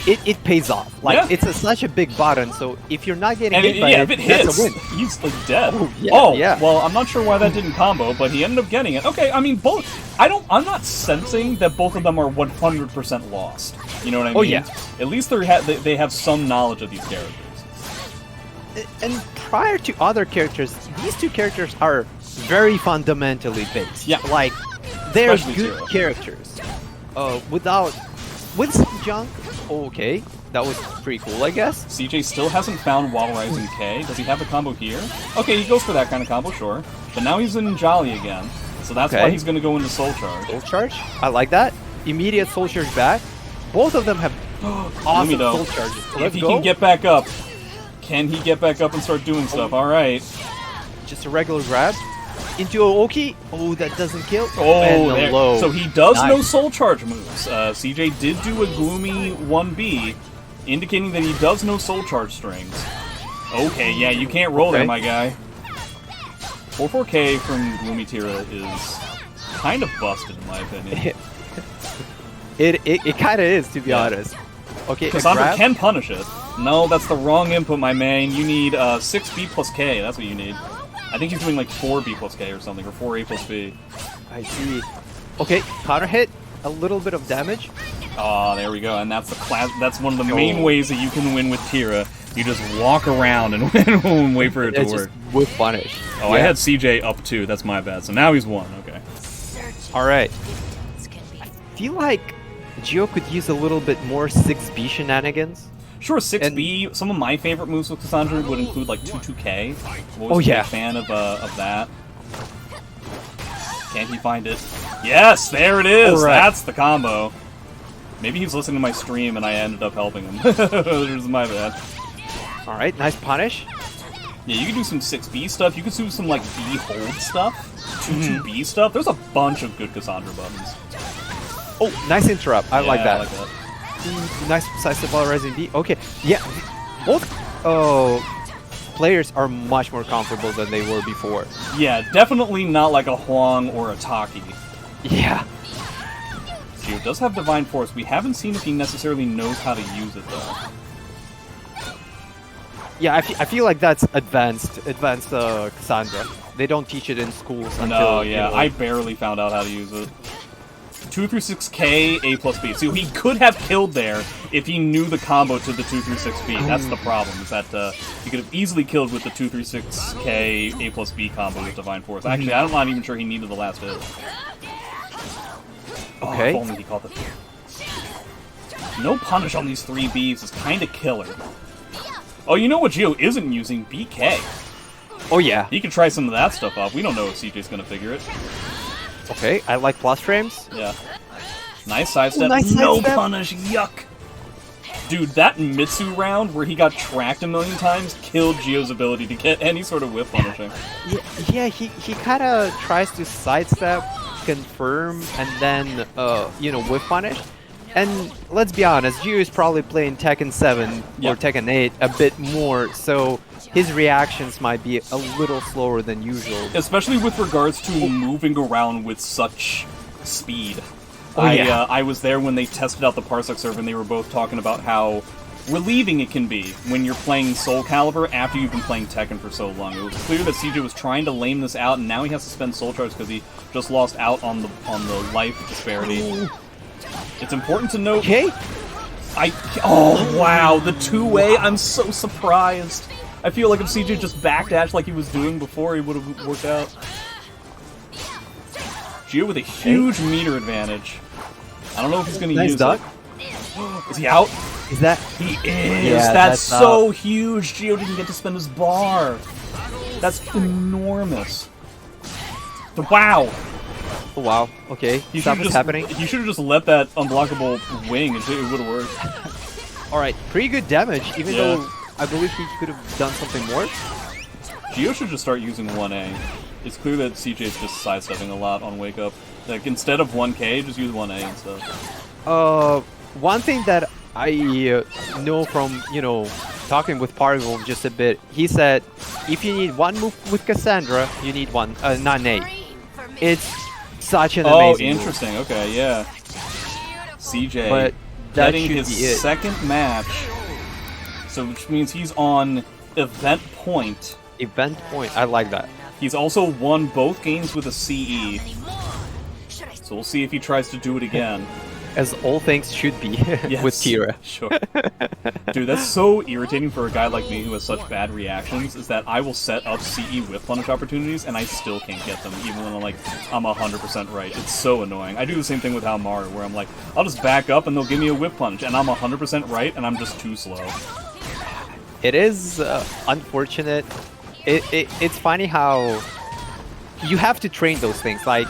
it pays off. Like, it's such a big button, so if you're not getting hit by if it hits, that's a win. He's like dead. Yeah, well, I'm not sure why that didn't combo, but he ended up getting it. Okay, I mean, both... I'm not sensing that both of them are 100% lost. You know what I mean? Oh, yeah. At least they have some knowledge of these characters. And prior to other characters, these two characters are very fundamentally based. Yeah. Like, they're Especially good Tira. characters. With some junk, okay, that was pretty cool, I guess. CJ still hasn't found Wall Rising K. Does he have the combo here? Okay, he goes for that kind of combo, sure. But now he's in Jolly again, so that's why he's going to go into Soul Charge. Soul Charge? I like that. Immediate Soul Charge back. Both of them have awesome Soul Charges. So if he can get back up. Can he get back up and start doing stuff? All right. Just a regular grab. into Aoki. Oh, that doesn't kill. Oh, and there. low. So he does Nice. know Soul Charge moves. CJ did do a Gloomy 1B, indicating that he does know Soul Charge strings. Okay, yeah, you can't roll there, my guy. 4-4K from Gloomy Tira is kind of busted, in my opinion. It kind of is, to be honest. Okay, Cassandra can punish it. No, that's the wrong input, my man. You need 6B plus K. That's what you need. I think he's doing like 4B plus K or something, or 4A plus B. I see. Okay, counter hit, a little bit of damage. Ah, there we go. And that's the class. That's one of the main ways that you can win with Tira. You just walk around and wait for it to work. Just whip punish. Oh, I had CJ up 2. That's my bad. So now he's 1. Okay. All right. I feel like Gio could use a little bit more 6B shenanigans. Sure, 6B. Some of my favorite moves with Cassandra would include like 2-2K. I'm always a fan of that. Can't he find it? Yes, there it is. Right. That's the combo. Maybe he's listening to my stream and I ended up helping him. There's my bad. All right, nice punish. Yeah, you can do some 6B stuff. You can do some like B hold stuff, 2-2B stuff. There's a bunch of good Cassandra buttons. Oh, nice interrupt. I like that. I like that. Nice decisive rising B. Okay, yeah, both players are much more comfortable than they were before. Yeah, definitely not like a Huang or a Taki. Yeah. Gio does have Divine Force. We haven't seen if he necessarily knows how to use it though. Yeah, I feel like that's advanced Cassandra. They don't teach it in schools until... No, yeah, I barely found out how to use it. 2-6K, A plus B. So he could have killed there if he knew the combo to the 2-6B. That's the problem, is that he could have easily killed with the 2-6K, A plus B combo with Divine Force. Actually, I'm not even sure he needed the last hit. Okay. Oh, if only he caught the... No punish on these 3Bs is kind of killer. Oh, you know what Gio isn't using? BK. Oh, yeah. He can try some of that stuff off. We don't know if CJ's going to figure it. Okay, I like plus frames. Yeah. Nice sidestep. Ooh, nice no sidestep. punish. Yuck. Dude, that Mitsu round where he got tracked a million times killed Gio's ability to get any sort of whip punishing. Yeah, he kind of tries to sidestep, confirm, and then, whip punish. And let's be honest, Gio is probably playing Tekken 7 or Tekken 8 a bit more, so his reactions might be a little slower than usual. Especially with regards to moving around with such speed. Oh, I was there when they tested out the Parsec server and they were both talking about how relieving it can be when you're playing Soul Calibur after you've been playing Tekken for so long. It was clear that CJ was trying to lame this out, and now he has to spend Soul Charge because he just lost out on the life disparity. Ooh. It's important to note... Okay. Oh, wow, the two-way, I'm so surprised. I feel like if CJ just backdashed like he was doing before, he would have worked out. Gio with a huge meter advantage. I don't know if he's going to use it. Is he out? Is that... He is! Yeah, that's so huge! Gio didn't get to spend his bar. That's enormous. Wow! Oh, wow. Okay. Stop what's happening. You should have just let that unblockable wing. It would have worked. Alright, pretty good damage, even though I believe he could have done something more. Gio should just start using 1A. It's clear that CJ's just sidestepping a lot on Wake Up. Like, instead of 1K, just use 1A instead. One thing that I know from, talking with Parvel just a bit, he said, if you need one move with Cassandra, you need 9A. It's such an amazing interesting. move. Okay, yeah. CJ But that getting should his be it. second match, so which means he's on event point. Event point, I like that. He's also won both games with a CE, so we'll see if he tries to do it again. As all things should be with Tira. Sure. Dude, that's so irritating for a guy like me who has such bad reactions, is that I will set up CE whip punish opportunities and I still can't get them, even when I'm 100% right. It's so annoying. I do the same thing with Halmaru, where I'm like, I'll just back up and they'll give me a whip punch, and I'm 100% right, and I'm just too slow. It is unfortunate. It's funny how you have to train those things. Like,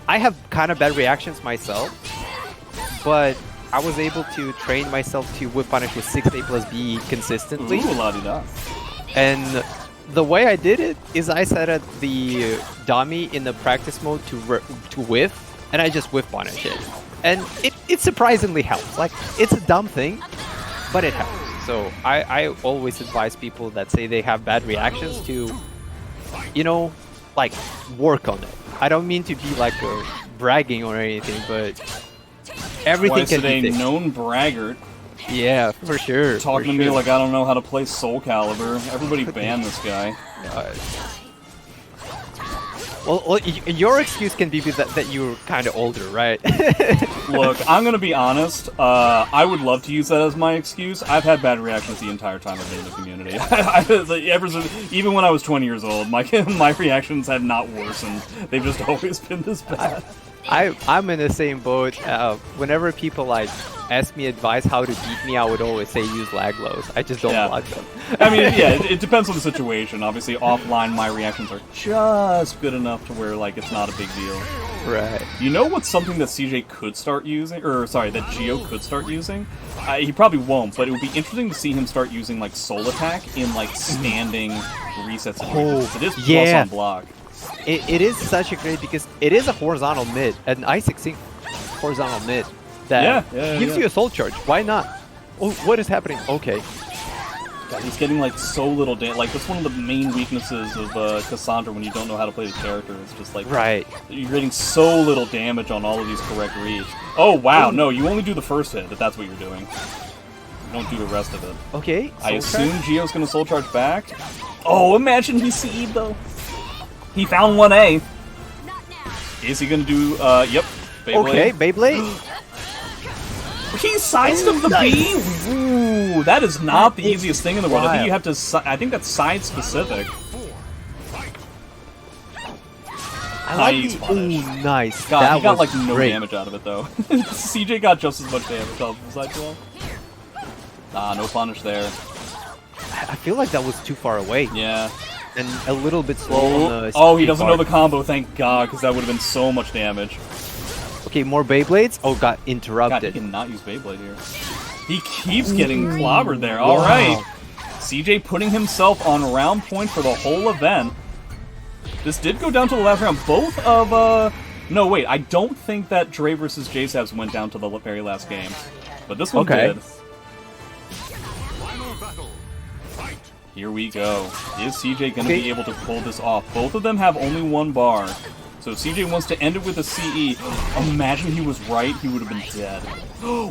I have kind of bad reactions myself, but I was able to train myself to whip punish with 6A plus B consistently. Ooh, la-di-da. And The way I did it is I set at the dummy in the practice mode to whiff, and I just whiff punish it. And it surprisingly helps. Like, it's a dumb thing, but it helps. So I always advise people that say they have bad reactions to, you know, like, work on it. I don't mean to be like bragging or anything, but everything can be fixed. A known braggart. Yeah, for sure. Talking to me like I don't know how to play Soul Calibur. Everybody ban this guy. Well, your excuse can be that you're kind of older, right? Look, I'm gonna be honest. I would love to use that as my excuse. I've had bad reactions the entire time I've been in the community. Even when I was 20 years old, my reactions have not worsened. They've just always been this bad. I'm in the same boat. Whenever people like ask me advice how to beat me, I would always say use lag lows. I just don't block them. I mean, yeah, it depends on the situation. Obviously, offline, my reactions are just good enough to where like it's not a big deal. Right. You know what's something that CJ could start using, or sorry, that Geo could start using? He probably won't, but it would be interesting to see him start using like Soul Attack in like standing resets. It is plus on block. It is such a great, because it is a horizontal mid, an I-16 horizontal mid that gives you a soul charge. Why not? Oh, what is happening? Okay. God, he's getting like so little damage. Like that's one of the main weaknesses of Cassandra when you don't know how to play the character. It's just like you're getting so little damage on all of these correct reads. Oh wow, no, you only do the first hit if that's what you're doing. You don't do the rest of it. Okay. I assume Geo's gonna soul charge back. Oh, imagine he CE'd though. He found 1A. Is he gonna do, yep, Beyblade. Okay, Beyblade. He sidestepped the B? Ooh, that is not the easiest thing in the world. I think you have to, I think that's side specific. I like nice. God, that he got like was no great. damage out of it though. CJ got just as much damage out of the side 12. Ah, no punish there. I feel like that was too far away. Yeah. And a little bit slow on the oh, he doesn't know the combo, thank God, because that would have been so much damage. Okay, more Beyblades? Oh, got interrupted. God, he cannot use Beyblade here. He keeps getting clobbered there. Alright. CJ putting himself on round point for the whole event. This did go down to the last round. Both of, no, wait, I don't think that Dre versus JSabs went down to the very last game. But this one did. Here we go. Is CJ going to be able to pull this off? Both of them have only one bar. So if CJ wants to end it with a CE, imagine he was right, he would have been dead.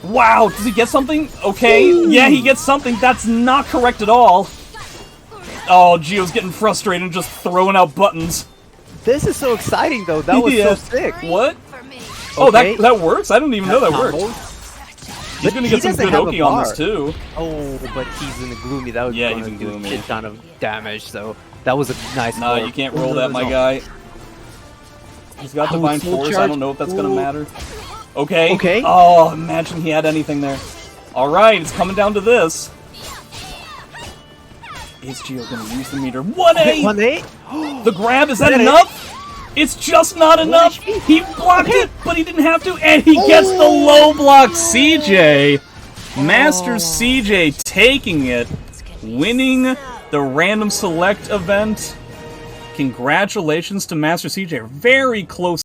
Wow, does he get something? Okay, yeah, he gets something. That's not correct at all. Oh, Geo's getting frustrated and just throwing out buttons. This is so exciting, though. That was so sick. What? Oh, that works? I didn't even know that worked. He's gonna get some good Oki on this too. Oh, but he's in the gloomy. That was he's in gloomy. A shit ton of damage. So that was a nice. Nah, you can't roll that, my guy. He's got Divine Force. I don't know if that's gonna matter. Okay. Okay. Oh, imagine he had anything there. All right, it's coming down to this. Is Geo gonna use the meter? 1A. 1A. The grab, is that enough? It's just not enough! He blocked it, but he didn't have to, and he gets the low block CJ! MasterCJ taking it, winning the random select event. Congratulations to MasterCJ. Very close.